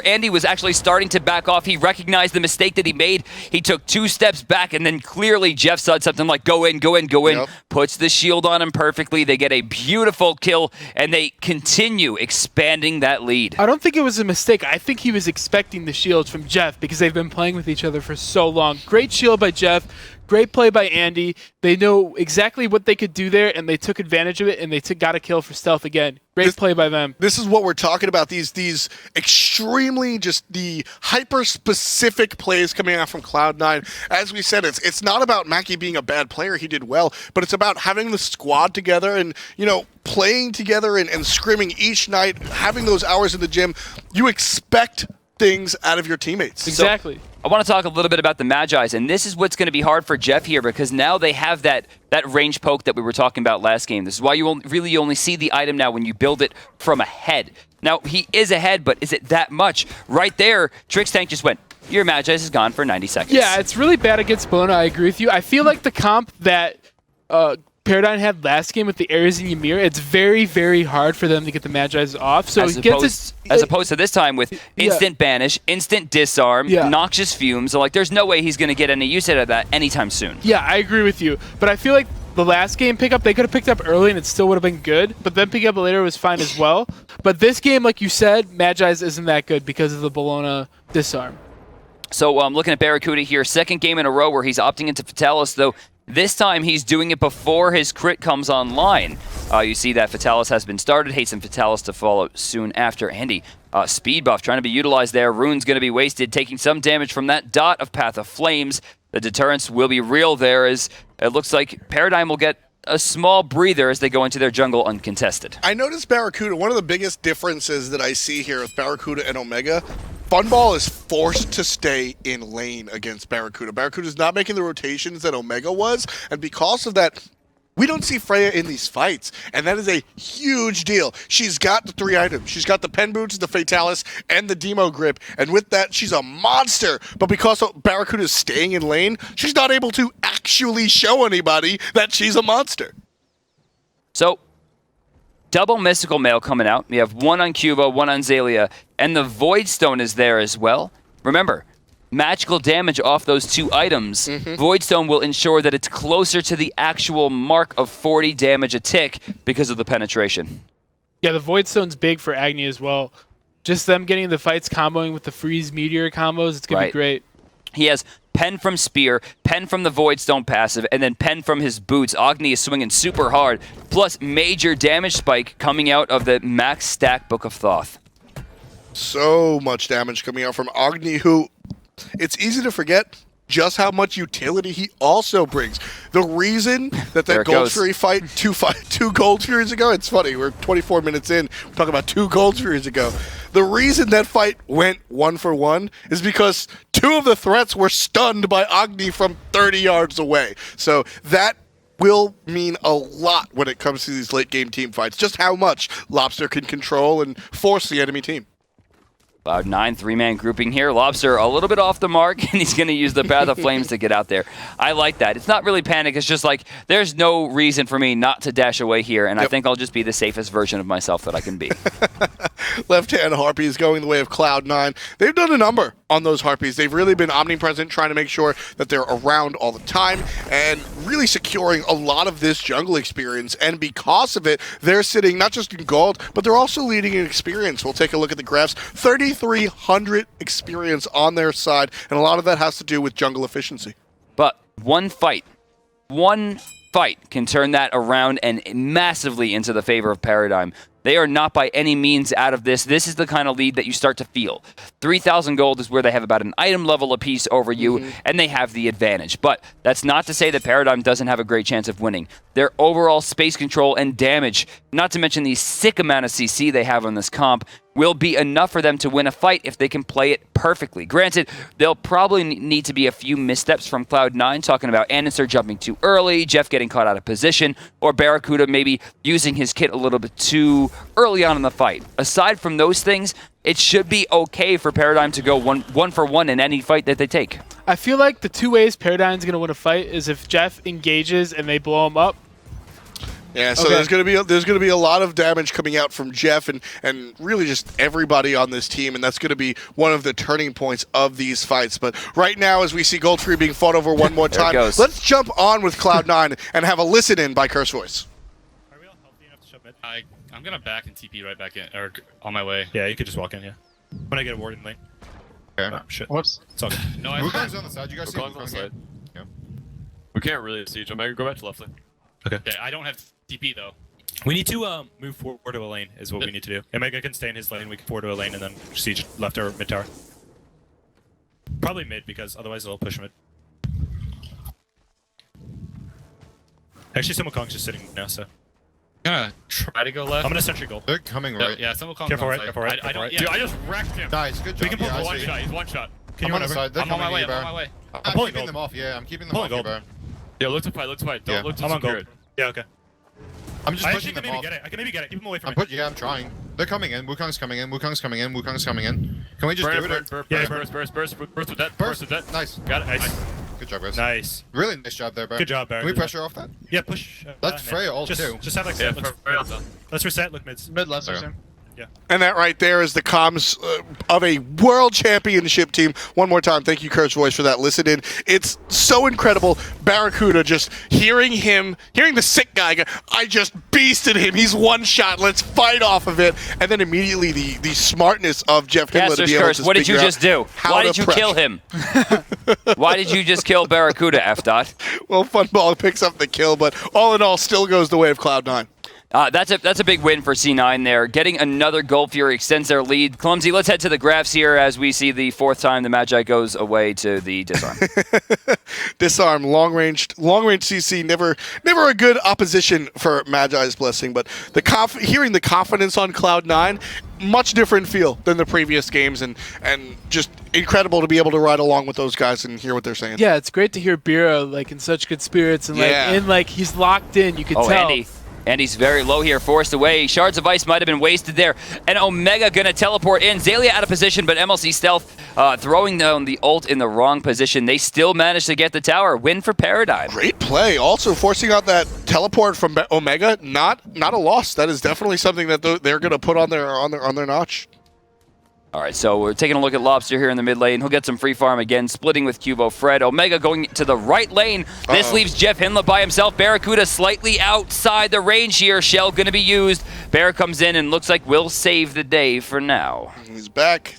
Andy was actually starting to back off. He recognized the mistake that he made. He took 2 steps back, and then clearly Jeff said something like, go in, go in, go in. Yep. Puts the shield on him perfectly. They get a beautiful kill, and they continue expanding that lead. I don't think it was a mistake. I think he was expecting the shields from Jeff because they've been playing with each other for so long. Great shield by Jeff. Great play by Andy. They know exactly what they could do there, and they took advantage of it, and they got a kill for Stealth again. Great play by them. This is what we're talking about, these extremely just the hyper-specific plays coming out from Cloud9. As we said, it's not about Mackie being a bad player. He did well, but it's about having the squad together and, you know, playing together and scrimming each night, having those hours in the gym. You expect things out of your teammates. Exactly. So, I want to talk a little bit about the Magi's, and this is what's going to be hard for Jeff here because now they have that range poke that we were talking about last game. This is why you really only see the item now when you build it from ahead. Now, he is ahead, but is it that much? Right there, Trixtank just went, your Magi's is gone for 90 seconds. Yeah, it's really bad against Bolona. I agree with you. I feel like the comp that Paradigm had last game with the Ares and Ymir, it's very, very hard for them to get the Magi's off. So as opposed to this time with instant banish, instant disarm, noxious fumes. So, like, there's no way he's going to get any use out of that anytime soon. Yeah, I agree with you. But I feel like the last game pickup, they could have picked up early and it still would have been good. But then picking up later was fine as well. But this game, like you said, Magi's isn't that good because of the Bolona disarm. So I'm looking at Barracuda here. Second game in a row where he's opting into Fatalis, though. This time he's doing it before his crit comes online. You see that Fatalis has been started. Hasten Fatalis to follow soon after. Andy, speed buff trying to be utilized there. Rune's going to be wasted, taking some damage from that dot of Path of Flames. The deterrence will be real there as it looks like Paradigm will get a small breather as they go into their jungle uncontested. I noticed Barracuda, one of the biggest differences that I see here with Barracuda and Omega, Funball is forced to stay in lane against Barracuda. Barracuda's not making the rotations that Omega was, and because of that, we don't see Freya in these fights, and that is a huge deal. She's got the 3 items. She's got the Pen Boots, the Fatalis, and the Demo Grip, and with that, she's a monster. But because Barracuda is staying in lane, she's not able to actually show anybody that she's a monster. So, double Mystical Mail coming out. We have one on Cubo, one on Xaylia, and the Void Stone is there as well. Remember, magical damage off those 2 items. Void Stone will ensure that it's closer to the actual mark of 40 damage a tick because of the penetration. Yeah, the Void Stone's big for Agni as well. Just them getting the fights comboing with the Freeze Meteor combos, it's going to be great. He has Pen from Spear, Pen from the Void Stone passive, and then Pen from his boots. Agni is swinging super hard, plus major damage spike coming out of the max stack Book of Thoth. So much damage coming out from Agni, who, it's easy to forget just how much utility he also brings. The reason that There it Gold goes. Fury fight, two Gold Furies ago, it's funny, we're 24 minutes in, we're talking about 2 Gold Furies ago. The reason that fight went 1-for-1 is because 2 of the threats were stunned by Agni from 30 yards away. So that will mean a lot when it comes to these late game team fights, just how much Lobster can control and force the enemy team. Cloud9, 3-man grouping here. Lobster a little bit off the mark, and he's going to use the Path of Flames to get out there. I like that. It's not really panic. It's just like, there's no reason for me not to dash away here, and I think I'll just be the safest version of myself that I can be. Left-hand Harpies going the way of Cloud9. They've done a number on those Harpies. They've really been omnipresent, trying to make sure that they're around all the time and really securing a lot of this jungle experience. And because of it, they're sitting not just in gold, but they're also leading in experience. We'll take a look at the graphs. 3,300 experience on their side, and a lot of that has to do with jungle efficiency. But one fight can turn that around and massively into the favor of Paradigm. They are not by any means out of this. This is the kind of lead that you start to feel. 3,000 gold is where they have about an item level apiece over you, and they have the advantage. But that's not to say that Paradigm doesn't have a great chance of winning. Their overall space control and damage, not to mention the sick amount of CC they have on this comp, will be enough for them to win a fight if they can play it perfectly. Granted, they'll probably need to be a few missteps from Cloud9, talking about Annister jumping too early, Jeff getting caught out of position, or Barracuda maybe using his kit a little bit too early on in the fight. Aside from those things, it should be okay for Paradigm to go one for one in any fight that they take. I feel like the 2 ways Paradigm's going to win a fight is if Jeff engages and they blow him up. Yeah, so there's gonna be a lot of damage coming out from Jeff and really just everybody on this team, and that's gonna be one of the turning points of these fights. But right now, as we see Gold Fury being fought over one more time, let's jump on with Cloud9 and have a listen in by Curse Voice. Are we all healthy enough to shove mid? I'm gonna back and TP right back in, or on my way. Yeah, you could just walk in. Yeah. When I get a ward in lane. Okay. Oh, shit. Whoops. It's all good. No, Wukong's on the side. You guys see Wukong's on the side. Yeah. We can't really siege him. I can go back to left lane. Okay. I don't have TP though. We need to move forward to a lane is what we need to do. Omega can stay in his lane, we can forward to a lane and then siege left or mid tower. Probably mid because otherwise they'll push mid. Actually, some Wukong's just sitting now, so. I'm gonna try to go left. I'm gonna sentry goal. They're coming right. Yeah, some Wukong. Careful right, careful right. I don't. Dude, Yeah, I just wrecked him. Nice, good job. We can pull yeah, one I see. shot, he's one shot. Can I'm you on run the over? side. They're I'm on coming my way. to you, I'm on Baron. my way. I'm pulling keeping gold. them off. Yeah, I'm keeping them Pulling off you, gold. Baron. Yeah, look to fight, look to fight. Don't Yeah. look to I'm on secure gold. it. Yeah, okay. I'm just I pushing actually can them maybe off. get it. I can maybe get it. Keep him away from me. Yeah, I'm trying. They're coming in. Wukong's coming in. Wukong's coming in. Wukong's coming in. Can we just do it? Burst with that. Burst with that. Nice. Got it. Nice. Good job, guys. Nice. Really nice job there, Baron. Good job, Baron. Can we Good pressure off that? Yeah, push. That's Freya ult just, too. Just have like Yeah, let's reset, look mids. Mid left Okay. soon. And that right there is the comms of a world championship team. One more time, thank you, Curse Voice, for that listen in. It's so incredible. Barracuda, just hearing the sick guy go, I just beasted him. He's one shot. Let's fight off of it. And then immediately the smartness of Jeff Hindler to Caster's be able Curse, to what did you figure just out do? how Why to did you pressure. kill him? Why did you just kill Barracuda, F-Dot? Well, Funball picks up the kill, but all in all, still goes the way of Cloud9. That's a big win for C9 there. Getting another Gold Fury extends their lead. Clumsy, let's head to the graphs here as we see the 4th time the Magi goes away to the disarm. Disarm, long range CC, never a good opposition for Magi's Blessing, but hearing the confidence on Cloud9, much different feel than the previous games, and just incredible to be able to ride along with those guys and hear what they're saying. Yeah, it's great to hear Bira like in such good spirits and he's locked in. You can tell. Andy's very low here, forced away. Shards of Ice might have been wasted there. And Omega gonna teleport in. Xaylia out of position, but MLC Stealth throwing down the ult in the wrong position. They still managed to get the tower. Win for Paradigm. Great play. Also forcing out that teleport from Omega, not a loss. That is definitely something that they're gonna put on their notch. All right, so we're taking a look at Lobster here in the mid lane. He'll get some free farm again, splitting with Cubo Fred. Omega going to the right lane. This leaves Jeff Hindler by himself. Barracuda slightly outside the range here. Shell going to be used. Bear comes in and looks like we'll save the day for now. He's back.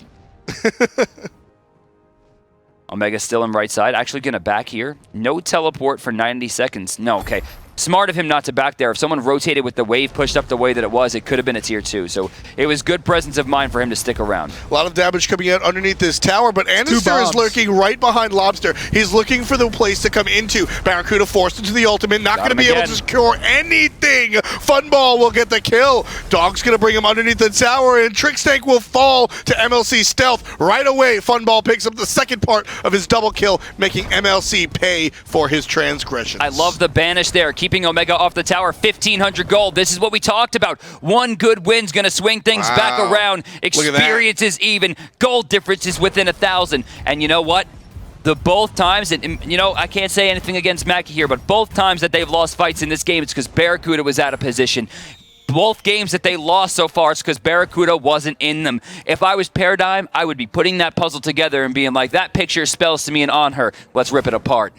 Omega still in right side. Actually going to back here. No teleport for 90 seconds. No, okay. Smart of him not to back there. If someone rotated with the wave pushed up the way that it was, it could have been a tier 2. So it was good presence of mind for him to stick around. A lot of damage coming out underneath this tower, but Anister is bombs. lurking right behind Lobster. He's looking for the place to come into. Barracuda forced into the ultimate, not going to be able to secure anything. Funball will get the kill. Dog's going to bring him underneath the tower, and Trickstank will fall to MLC Stealth. Right away, Funball picks up the second part of his double kill, making MLC pay for his transgressions. I love the banish there, keeping Omega off the tower, 1,500 gold. This is what we talked about. One good win's going to swing things back around. Experience is even. Gold difference is within 1,000. And you know what? The both times, and you know, I can't say anything against Mackie here, but both times that they've lost fights in this game, it's because Barracuda was out of position. Both games that they lost so far, it's because Barracuda wasn't in them. If I was Paradigm, I would be putting that puzzle together and being like, that picture spells to me and on her. Let's rip it apart.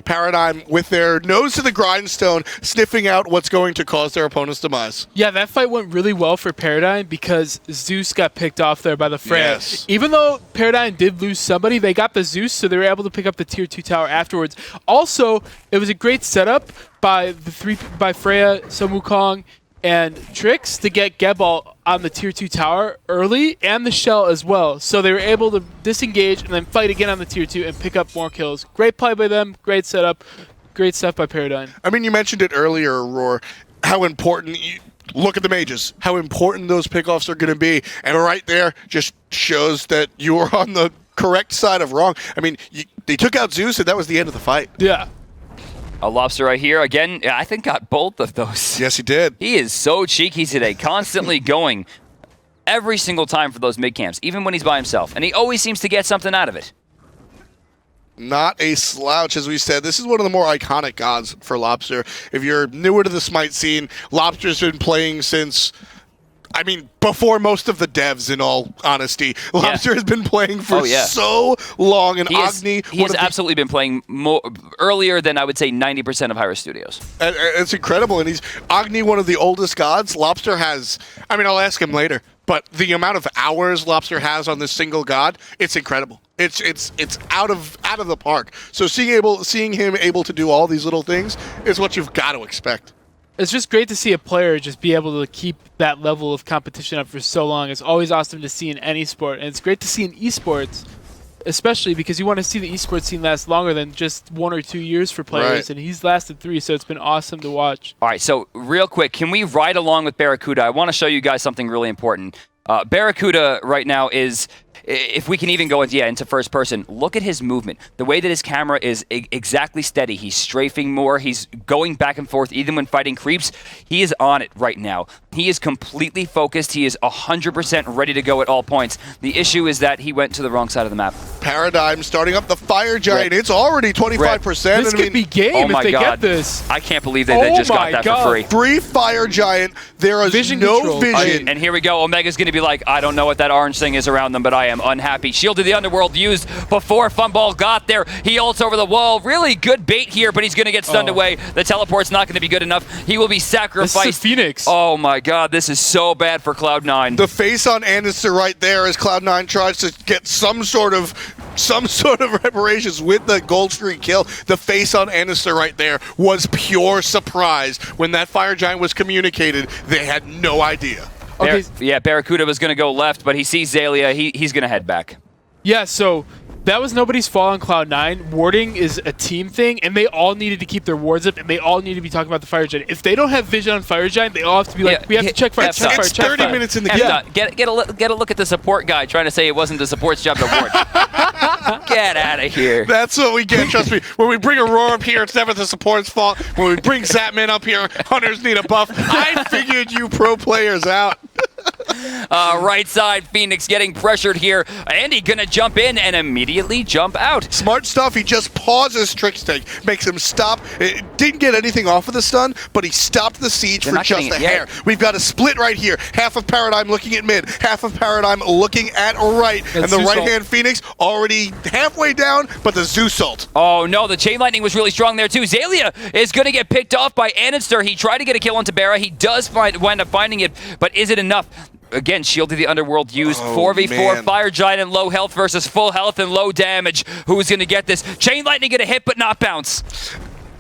Paradigm with their nose to the grindstone, sniffing out what's going to cause their opponent's demise. Yeah, that fight went really well for Paradigm because Zeus got picked off there by the Freya. Yes. Even though Paradigm did lose somebody, they got the Zeus, so they were able to pick up the tier 2 tower afterwards. Also, it was a great setup by Freya, Sun Wukong, and Trix to get Gebal on the tier 2 tower early, and the Shell as well. So they were able to disengage and then fight again on the tier 2 and pick up more kills. Great play by them, great setup, great stuff by Paradigm. I mean, you mentioned it earlier, Roar, how important look at the mages, how important those pickoffs are going to be. And right there just shows that you were on the correct side of wrong. I mean, they took out Zeus, and that was the end of the fight. Yeah. A Lobster right here. Again, I think got both of those. Yes, he did. He is so cheeky today, constantly going every single time for those mid camps, even when he's by himself. And he always seems to get something out of it. Not a slouch, as we said. This is one of the more iconic gods for Lobster. If you're newer to the Smite scene, Lobster's been playing since, I mean, before most of the devs, in all honesty. Lobster has been playing for so long, and Agni... He has absolutely been playing more earlier than, I would say, 90% of Hi-Rez Studios. It's incredible, and he's Agni, one of the oldest gods. Lobster has... I mean, I'll ask him later, but the amount of hours Lobster has on this single god, it's incredible. It's out of the park. So seeing him able to do all these little things is what you've got to expect. It's just great to see a player just be able to keep that level of competition up for so long. It's always awesome to see in any sport, and it's great to see in esports, especially because you want to see the esports scene last longer than just 1 or 2 years for players, and he's lasted 3, so it's been awesome to watch. All right, so real quick, can we ride along with Barracuda? I want to show you guys something really important. Barracuda right now is... If we can even go into first person, look at his movement. The way that his camera is exactly steady. He's strafing more. He's going back and forth even when fighting creeps. He is on it right now. He is completely focused. He is 100% ready to go at all points. The issue is that he went to the wrong side of the map. Paradigm starting up the Fire Giant. It's already 25%. This could be game if they get this. I can't believe they just got that for free. Free Fire Giant. There is no vision. And here we go. Omega's going to be like, I don't know what that orange thing is around them, but I am unhappy. Shield of the Underworld used before Funball got there. He ults over the wall. Really good bait here, but he's going to get stunned away. The teleport's not going to be good enough. He will be sacrificed. This is Phoenix. Oh my god, this is so bad for Cloud9. The face on Anister right there as Cloud9 tries to get some sort of reparations with the gold streak kill. The face on Anister right there was pure surprise. When that Fire Giant was communicated, they had no idea. Yeah, Barracuda was going to go left, but he sees Xaylia. He's going to head back. Yeah, so that was nobody's fault on Cloud9. Warding is a team thing, and they all needed to keep their wards up, and they all need to be talking about the Fire Giant. If they don't have vision on Fire Giant, they all have to be like, we have to check Fire, check Fire, It's 30 minutes in the game. Get a look at the support guy trying to say it wasn't the support's job to ward. Get out of here. That's what we get, trust me. When we bring Aurora up here, it's never the support's fault. When we bring Zapman up here, hunters need a buff. I figured you pro players out. Right side, Phoenix getting pressured here. Andy gonna jump in and immediately jump out. Smart stuff. He just pauses Trickstank, makes him stop. It didn't get anything off of the stun, but he stopped the siege for just a hair. We've got a split right here. Half of Paradigm looking at mid, half of Paradigm looking at right. And the right-hand Phoenix already halfway down, but the Zeus ult. Oh no, the Chain Lightning was really strong there too. Xaylia is gonna get picked off by Anister. He tried to get a kill on Tabera. He does wind up finding it, but is it enough? Again, Shield of the Underworld used. 4v4 Fire Giant and low health versus full health and low damage. Who's going to get this? Chain Lightning going to hit but not bounce.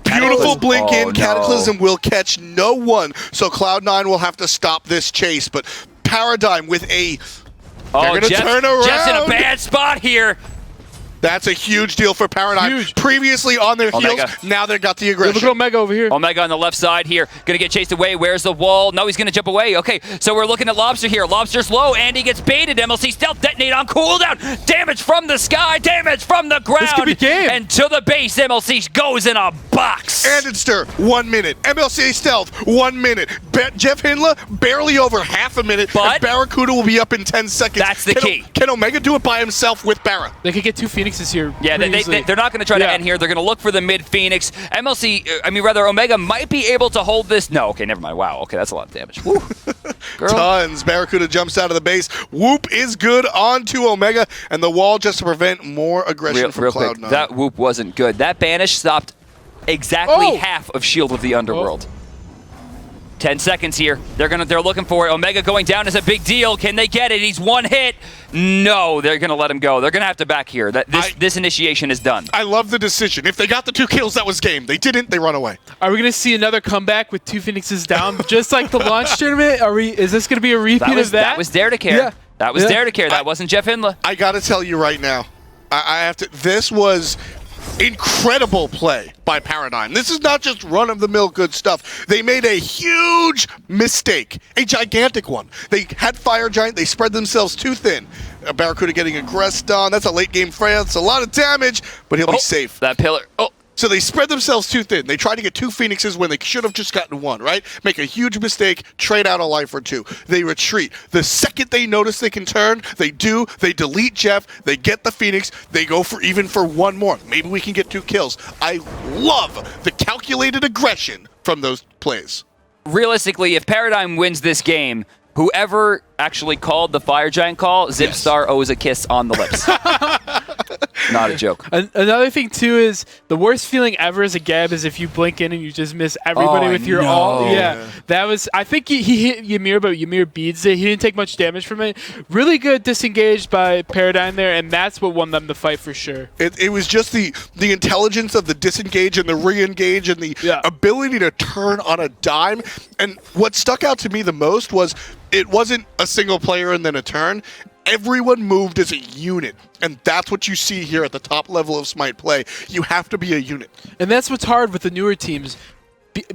Pure Beautiful blink Oh, in. no. Cataclysm will catch no one, so Cloud9 will have to stop this chase. But Paradigm with a... Oh, They're gonna turn around. Jeff's in a bad spot here. That's a huge deal for Paradigm. Huge. Previously on their heels, Omega. now they got the Look at aggression. Omega over here. Omega on the left side here. Gonna get chased away. Where's the wall? No, he's gonna jump away. Okay, so we're looking at Lobster here. Lobster's low. Andy gets baited. MLC stealth detonate on cooldown. Damage from the sky. Damage from the ground. This could be game. And to the base, MLC goes in a box. Andenster, 1 minute. MLCA Stealth, 1 minute. Jeff Hindla, barely over half a minute. But- and Barracuda will be up in 10 seconds. That's the key. Can Omega do it by himself with Barra? They could get 2 Phoenixes here. Yeah, pretty easily. they're not going to try to Yeah. end here. They're going to look for the mid Phoenix. Omega might be able to hold this. No, okay, never mind. Wow, okay, that's a lot of damage. Woo. Girl. Tons. Barracuda jumps out of the base. Whoop is good onto Omega, and the wall just to prevent more aggression from Real quick, Cloud9. that whoop wasn't good. That banish stopped exactly Oh! half of Shield of the Underworld. 10 seconds here. They're looking for it. Omega going down is a big deal. Can they get it? He's one hit. No, they're gonna let him go. They're gonna have to back here. This initiation is done. I love the decision. If they got the 2 kills, that was game. They didn't, they run away. Are we going to see another comeback with 2 Phoenixes down, just like the launch tournament? Is this going to be a repeat of that? That was Dare to Care. Yeah. That was Yeah. Dare to Care. That wasn't Jeff Hindla. I gotta tell you right now, I have to. This was incredible play by Paradigm. This is not just run-of-the-mill good stuff. They made a huge mistake, a gigantic one. They had Fire Giant. They spread themselves too thin. Barracuda getting aggressed on. That's a late-game France. It's a lot of damage, but he'll be safe. That pillar. Oh. So they spread themselves too thin. They tried to get 2 Phoenixes when they should have just gotten 1, right? Make a huge mistake, trade out a life or 2. They retreat. The second they notice they can turn, they do. They delete Jeff. They get the Phoenix. They go for even for 1 more. Maybe we can get 2 kills. I love the calculated aggression from those plays. Realistically, if Paradigm wins this game, whoever actually called the Fire Giant call, Zipstar owes a kiss on the lips. Not a joke. Another thing too is the worst feeling ever as a Gab is if you blink in and you just miss everybody with your ult. Yeah, that was. I think he hit Ymir, but Ymir beads it. He didn't take much damage from it. Really good disengaged by Paradigm there, and that's what won them the fight for sure. It was just the intelligence of the disengage and the re-engage and the ability to turn on a dime. And what stuck out to me the most was it wasn't a single player and then a turn. Everyone moved as a unit, and that's what you see here at the top level of Smite play. You have to be a unit. And that's what's hard with the newer teams.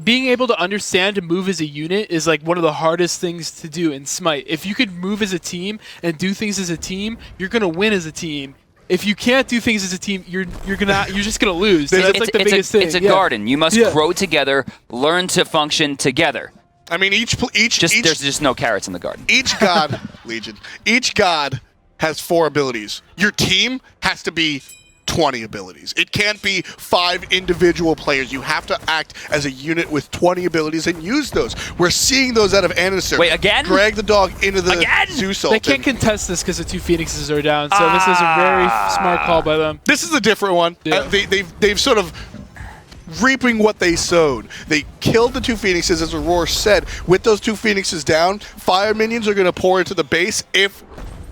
Being able to understand and move as a unit is like one of the hardest things to do in Smite. If you could move as a team and do things as a team, you're gonna win as a team. If you can't do things as a team, you're just gonna lose. So that's like the biggest thing. It's a garden. You must grow together, learn to function together. I mean, there's just no carrots in the garden. Each god, Legion, each god has 4 abilities. Your team has to be 20 abilities. It can't be 5 individual players. You have to act as a unit with 20 abilities and use those. We're seeing those out of Annister. Wait, again? Drag the dog into the Zeus ult. They can't contest this because the 2 Phoenixes are down, so this is a very smart call by them. This is a different one. Yeah. They've sort of reaping what they sowed. They killed the 2 Phoenixes, as Aurora said. With those 2 Phoenixes down, fire minions are going to pour into the base if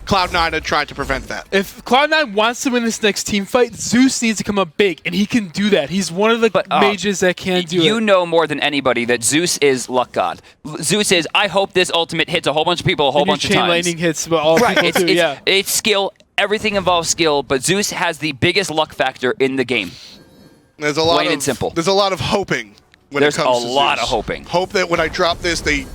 Cloud9 had tried to prevent that. If Cloud9 wants to win this next team fight, Zeus needs to come up big, and he can do that. He's one of the mages that can do it. You know more than anybody that Zeus is luck god. Zeus is, I hope this ultimate hits a whole bunch of people a whole bunch of times. Chain lightning hits all people too, It's skill. Everything involves skill, but Zeus has the biggest luck factor in the game. There's a lot Plain and simple. There's a lot of hoping when There's it comes to a lot Zeus. of hoping. Hope that when I drop this, they're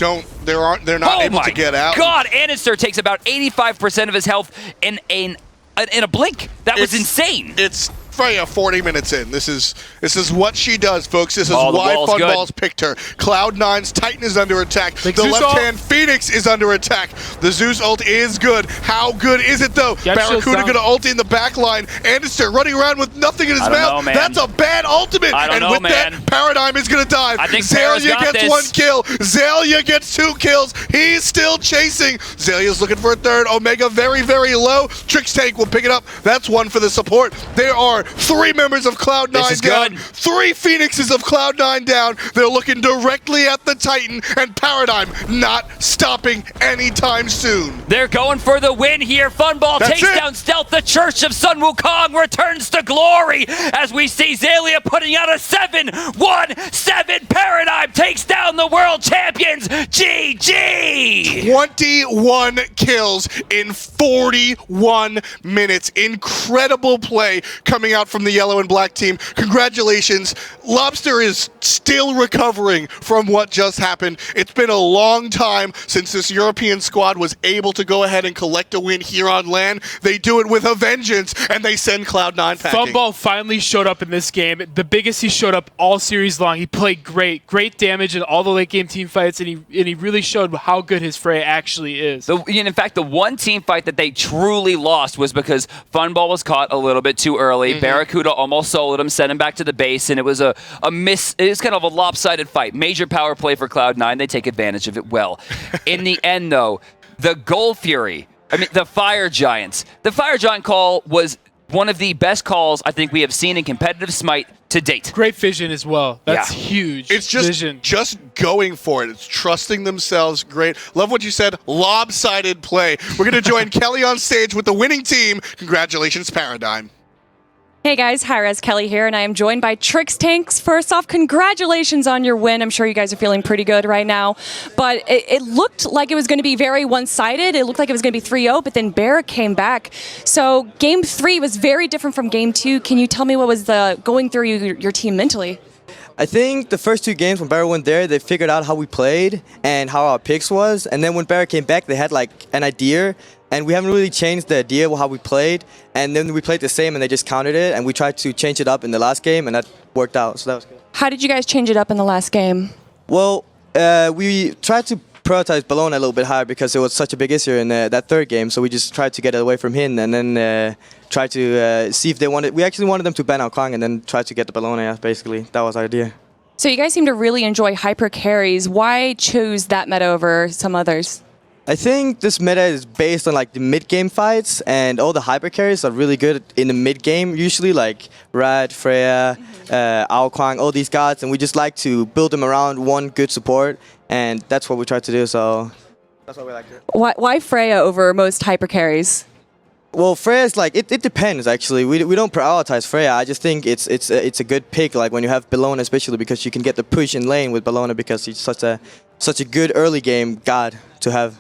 not able to get out. God, Annister takes about 85% of his health in a blink. That was insane. It's Freya 40 minutes in. This is what she does, folks. This is Oh, the why wall's good. Funballs picked her. Cloud9's Titan is under attack. Big The Zeus left-hand Phoenix is under attack. The Zeus ult is good. How good is it, though? Get Barracuda shields going to ult in the back line. Anderson running around with nothing in his I don't mouth. know, man. That's a bad ultimate. I don't and know, with man. that, Paradigm is going to dive. I think Para's Zaylia got gets this. 1 kill. Zaylia gets 2 kills. He's still chasing. Zalia's looking for a 3rd. Omega very, very low. Trix Tank will pick it up. That's 1 for the support. There are 3 members of Cloud9 This is down. good. 3 Phoenixes of Cloud9 down. They're looking directly at the Titan, and Paradigm not stopping anytime soon. They're going for the win here. Funball That's takes it. down Stealth. The Church of Sun Wukong returns to glory as we see Xaylia putting out a 7-1-7. Paradigm takes down the world champions. GG! 21 kills in 41 minutes. Incredible play coming out from the yellow and black team. Congratulations. Lobster is still recovering from what just happened. It's been a long time since this European squad was able to go ahead and collect a win here on LAN. They do it with a vengeance, and they send Cloud9 packing. Funball finally showed up in this game. The biggest he showed up all series long. He played great damage in all the late game team fights, and he really showed how good his Freya actually is. In fact, the one team fight that they truly lost was because Funball was caught a little bit too early. Barracuda almost soloed him, sent him back to the base, and it was a miss. It was kind of a lopsided fight. Major power play for Cloud9. They take advantage of it well. In the end, though, the Gold Fury, the Fire Giants. The Fire Giant call was one of the best calls I think we have seen in competitive Smite to date. Great vision as well. That's Yeah. huge. It's just going for it. It's trusting themselves. Great. Love what you said. Lopsided play. We're going to join Kelly on stage with the winning team. Congratulations, Paradigm. Hey guys, Hi-Rez Kelly here, and I am joined by Trix Tanks. First off, congratulations on your win. I'm sure you guys are feeling pretty good right now. But it looked like it was going to be very one-sided. It looked like it was going to be 3-0, but then Bear came back. So Game 3 was very different from Game 2. Can you tell me what was going through your team mentally? I think the first 2 games when Barra went there, they figured out how we played and how our picks was. And then when Barra came back, they had like an idea. And we haven't really changed the idea of how we played. And then we played the same and they just countered it. And we tried to change it up in the last game and that worked out. So that was good. How did you guys change it up in the last game? Well, we tried to prioritize Bologna a little bit higher because it was such a big issue in that third game. So we just tried to get it away from him and then try to see if they wanted. We actually wanted them to ban out Kong and then try to get the Bologna, basically. That was our idea. So you guys seem to really enjoy hyper carries. Why choose that meta over some others? I think this meta is based on like the mid-game fights, and all the hyper carries are really good in the mid-game, usually like Rad, Freya, Ao Kwang, all these gods, and we just like to build them around one good support, and that's what we try to do, so that's what we like to do. Why Freya over most hyper carries? Well, Freya's like, it depends actually. We don't prioritize Freya. I just think it's a good pick, like when you have Bellona especially, because you can get the push in lane with Bellona because he's such a good early game god to have.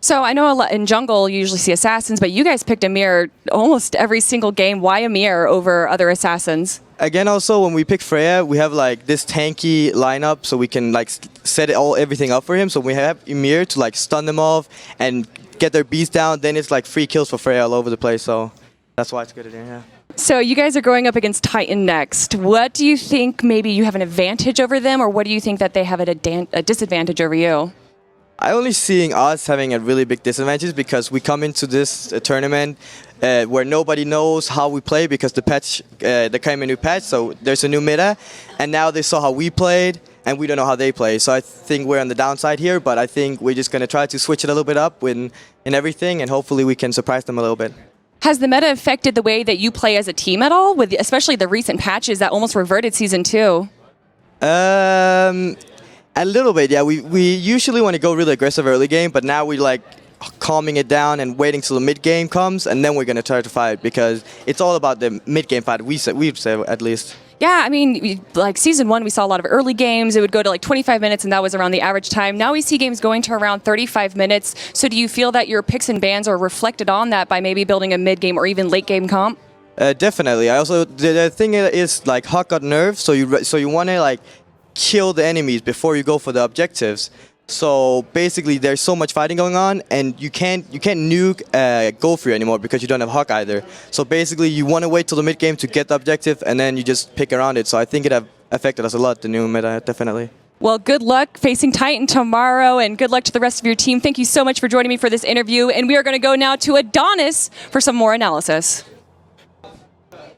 So I know in jungle you usually see assassins, but you guys picked Amir almost every single game. Why Amir over other assassins? Again, also when we pick Freya, we have like this tanky lineup, so we can like set everything up for him. So we have Ymir to like stun them off and get their beast down. Then it's like free kills for Freya all over the place. So that's why it's good idea. Yeah. So you guys are going up against Titan next. What do you think? Maybe you have an advantage over them, or what do you think that they have a disadvantage over you? I only seeing us having a really big disadvantage because we come into this tournament where nobody knows how we play because the patch, there came a new patch, so there's a new meta, and now they saw how we played, and we don't know how they play. So I think we're on the downside here, but I think we're just going to try to switch it a little bit up in everything, and hopefully we can surprise them a little bit. Has the meta affected the way that you play as a team at all, with especially the recent patches that almost reverted Season 2? A little bit, yeah. We usually want to go really aggressive early game, but now we like calming it down and waiting till the mid game comes, and then we're gonna try to fight because it's all about the mid game fight. We'd say at least. Yeah, I mean, like Season 1, we saw a lot of early games. It would go to like 25 minutes, and that was around the average time. Now we see games going to around 35 minutes. So do you feel that your picks and bans are reflected on that by maybe building a mid game or even late game comp? Definitely. I also the thing is like Hawk got nerfed, so you want to like kill the enemies before you go for the objectives. So basically there's so much fighting going on and you can't nuke Gold Fury anymore because you don't have Hawk either. So basically you want to wait till the mid game to get the objective and then you just pick around it. So I think it have affected us a lot, the new meta, definitely. Well, good luck facing Titan tomorrow and good luck to the rest of your team. Thank you so much for joining me for this interview, and we are going to go now to Adonis for some more analysis.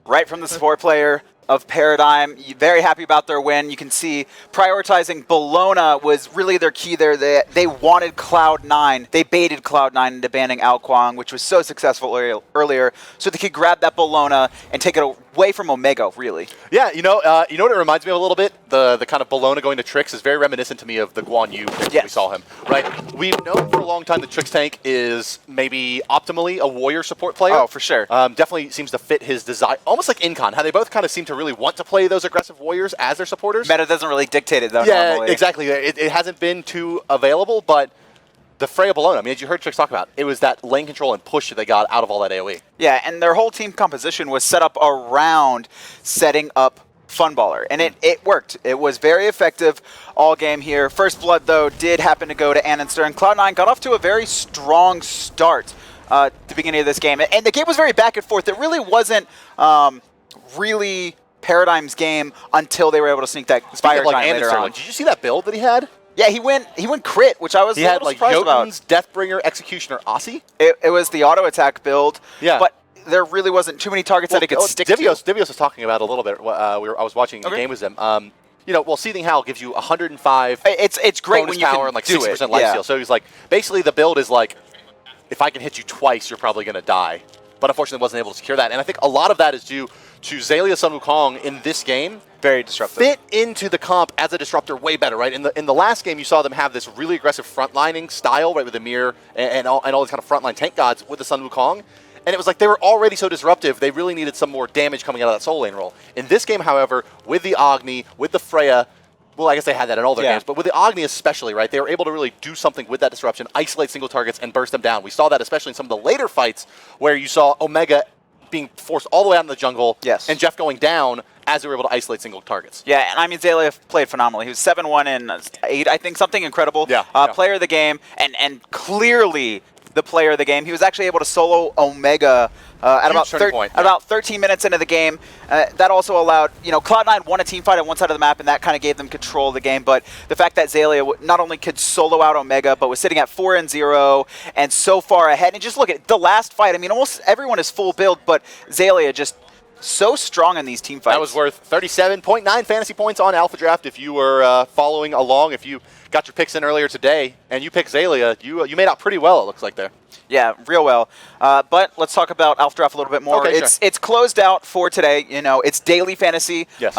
Right from the support player of Paradigm, very happy about their win. You can see prioritizing Bologna was really their key there. They wanted Cloud9. They baited Cloud9 into banning Ao Kwang, which was so successful earlier, so they could grab that Bologna and take it away from Omega, really. Yeah, you know what it reminds me of a little bit? The kind of Bellona going to Trix is very reminiscent to me of the Guan Yu pick when we saw him, right? We've known for a long time that Trix Tank is maybe optimally a warrior support player. Oh, for sure. Definitely seems to fit his design, almost like Incon, how they both kind of seem to really want to play those aggressive warriors as their supporters. Meta doesn't really dictate it, though, Yeah, normally. exactly. It hasn't been too available, but the Freya Bellona, I mean, as you heard Trix talk about, it was that lane control and push that they got out of all that AoE. Yeah, and their whole team composition was set up around setting up Funballer, and it worked. It was very effective all game here. First Blood, though, did happen to go to Annonster, and Cloud9 got off to a very strong start at the beginning of this game. And the game was very back and forth. It really wasn't really Paradigm's game until they were able to sneak that Fire Giant later on. Did you see that build that he had? Yeah, he went crit, which I was he a had little like surprised about. Jotuns, Deathbringer, Executioner, Aussie. It was the auto attack build, yeah. But there really wasn't too many targets that he could stick to. Divios was talking about it a little bit. I was watching a game with them. Seething Howl gives you 105. It's great when you power can and like do 60% it. lifesteal. So he's like, basically the build is like, if I can hit you twice, you're probably going to die. But unfortunately, wasn't able to secure that. And I think a lot of that is due to Xaylia Sun Wukong in this game. Very disruptive. Fit into the comp as a disruptor way better, right? In the last game, you saw them have this really aggressive frontlining style, right, with the Mirror and all these kind of frontline tank gods with the Sun Wukong. And it was like they were already so disruptive, they really needed some more damage coming out of that soul lane roll. In this game, however, with the Agni, with the Freya, well, I guess they had that in all their games, but with the Agni especially, right, they were able to really do something with that disruption, isolate single targets, and burst them down. We saw that especially in some of the later fights where you saw Omega being forced all the way out in the jungle, and Jeff going down as they were able to isolate single targets. Yeah, and I mean, Xaylia played phenomenally. He was 7-1 and 8, I think, something incredible. Player of the game, and clearly the player of the game. He was actually able to solo Omega at about 13 minutes into the game. That also allowed, Cloud9 won a team fight on one side of the map, and that kind of gave them control of the game. But the fact that Xaylia not only could solo out Omega, but was sitting at 4-0 and so far ahead. And just look at the last fight. I mean, almost everyone is full build, but Xaylia just so strong in these team fights. That was worth 37.9 fantasy points on Alpha Draft. If you were following along, if you got your picks in earlier today and you picked Xaylia, you made out pretty well, it looks like there. Yeah, real well. But let's talk about Alpha Draft a little bit more. Okay, it's closed out for today. It's daily fantasy. Yes.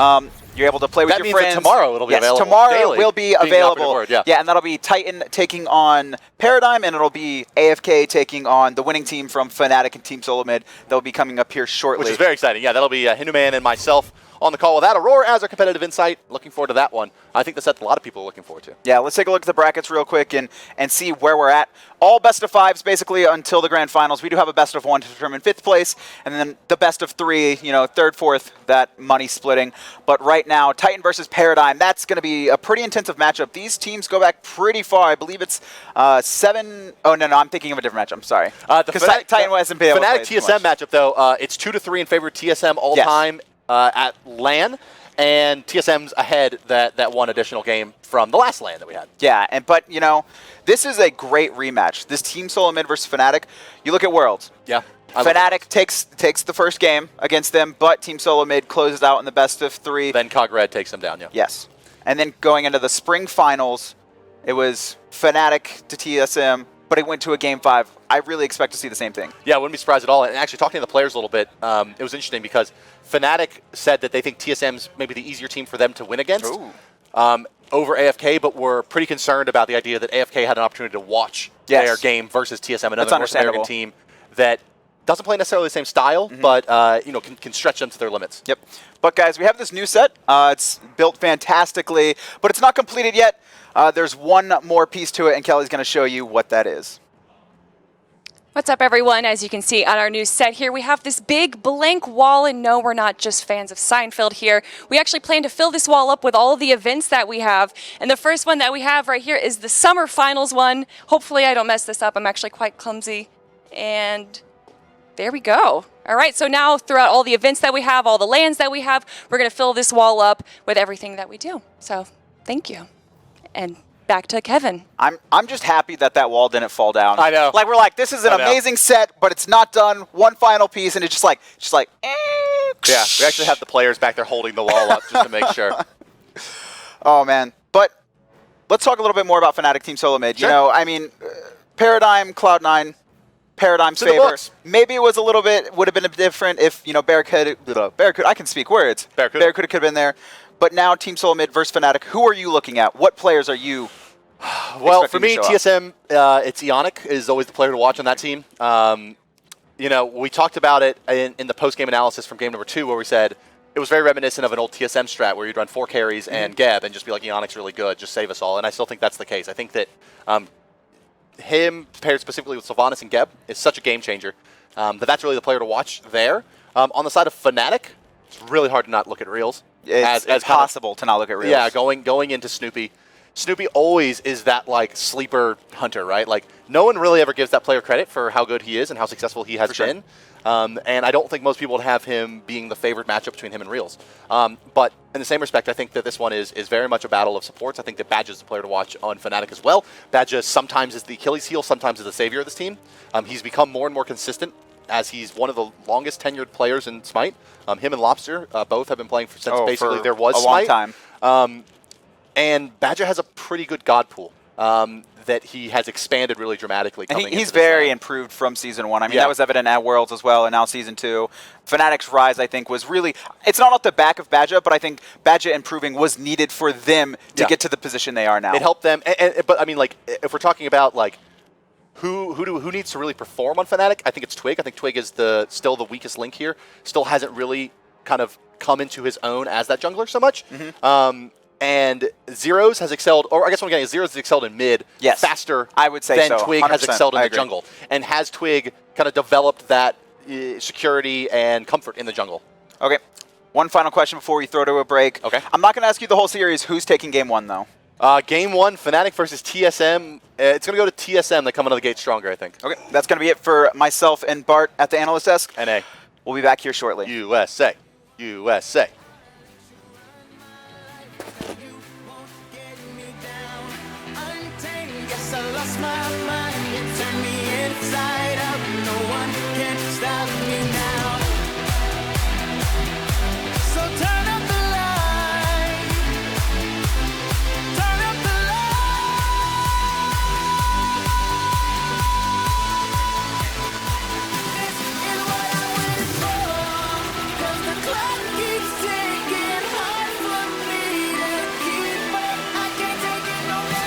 You're able to play with your friends. That means that tomorrow it'll be available. Tomorrow daily, will be available. Yeah, and that'll be Titan taking on Paradigm, and it'll be AFK taking on the winning team from Fnatic and Team Solo Mid. They'll be coming up here shortly. Which is very exciting. Yeah, that'll be Hinuman and myself on the call with that. Aurora as our competitive insight. Looking forward to that one. I think that's a lot of people are looking forward to. Yeah, let's take a look at the brackets real quick and see where we're at. All best of fives basically until the grand finals. We do have a best of one to determine 5th place, and then the best of 3, 3rd, 4th, that money splitting. But right now, Titan versus Paradigm, that's going to be a pretty intensive matchup. These teams go back pretty far. I believe it's 7. Oh, no, I'm thinking of a different matchup. I'm sorry. Because Titan hasn't been able to play Fnatic TSM matchup, though, it's 2-3 in favor of TSM all time at LAN. And TSM's ahead that one additional game from the last LAN that we had. Yeah, but this is a great rematch. This Team Solo Mid versus Fnatic. You look at Worlds. Yeah. Fnatic takes the first game against them, but Team Solo Mid closes out in the best of 3. Then Cog Red takes them down, yeah. Yes. And then going into the spring finals, it was Fnatic to TSM, but it went to a game 5. I really expect to see the same thing. Yeah, I wouldn't be surprised at all. And actually, talking to the players a little bit, it was interesting because Fnatic said that they think TSM's maybe the easier team for them to win against over AFK, but were pretty concerned about the idea that AFK had an opportunity to watch their game versus TSM, another North American team that doesn't play necessarily the same style, but can stretch them to their limits. Yep. But guys, we have this new set. It's built fantastically, but it's not completed yet. There's one more piece to it, and Kelly's going to show you what that is. What's up, everyone? As you can see on our new set here, we have this big blank wall, and no, we're not just fans of Seinfeld here. We actually plan to fill this wall up with all of the events that we have, and the first one that we have right here is the Summer Finals one. Hopefully I don't mess this up. I'm actually quite clumsy, and there we go. All right, so now throughout all the events that we have, all the lands that we have, we're going to fill this wall up with everything that we do. So thank you. And back to Kevin. I'm just happy that wall didn't fall down. I know. Like, we're like, this is an amazing set, but it's not done. One final piece, and it's just like, Yeah, we actually have the players back there holding the wall up just to make sure. Oh, man. But let's talk a little bit more about Fnatic Team Solo Mid. Sure. I mean, Paradigm, Cloud9, Paradigm's It's in the favor. books. Maybe it was a little bit, would have been different if, Barracuda, I can speak words. Barracuda could have been there. But now Team Solomid versus Fnatic, who are you looking at? What players are you Well, for me, expecting to show up? TSM, it's Ionic is always the player to watch on that team. We talked about it in the post-game analysis from game number 2 where we said it was very reminiscent of an old TSM strat where you'd run 4 carries and Geb and just be like, Ionic's really good, just save us all. And I still think that's the case. I think that him paired specifically with Sylvanas and Geb is such a game changer that's really the player to watch there. On the side of Fnatic, it's really hard to not look at Reels. It's possible to not look at Reels. Yeah, going into Snoopy. Snoopy always is that like sleeper hunter, right? Like no one really ever gives that player credit for how good he is and how successful he has been. And I don't think most people would have him being the favorite matchup between him and Reels. But in the same respect, I think that this one is very much a battle of supports. I think that Badge is the player to watch on Fnatic as well. Badge sometimes is the Achilles heel, sometimes is the savior of this team. He's become more and more consistent as he's one of the longest tenured players in Smite. Him and Lobster both have been playing since basically there was Smite. A long time. And Badger has a pretty good god pool that he has expanded really dramatically. And he's very improved from Season 1. I mean, that was evident at Worlds as well, and now Season 2. Fnatic's rise, I think, was really... It's not off the back of Badger, but I think Badger improving was needed for them to get to the position they are now. It helped them. But, I mean, like, if we're talking about, like, who needs to really perform on Fnatic, I think it's Twig. I think Twig is still the weakest link here. Still hasn't really kind of come into his own as that jungler so much. And Zeros has excelled, or I guess what I'm getting is Zeros has excelled in mid faster I would say than Twig has excelled in the agree. jungle. And has Twig kind of developed that security and comfort in the jungle. Okay. One final question before we throw to a break. Okay. I'm not going to ask you the whole series. Who's taking Game 1, though? Game 1, Fnatic versus TSM. It's going to go to TSM. They come out of the gate stronger, I think. Okay. That's going to be it for myself and Bart at the analyst desk. NA. We'll be back here shortly. USA. USA. I lost my mind, it turned me inside out. No one can stop me now. So turn up the light. Turn up the light. This is what I waited for. 'Cause the clock keeps ticking hard for me to keep up. I can't take it no more.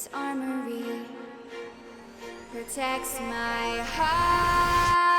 This armory protects my heart.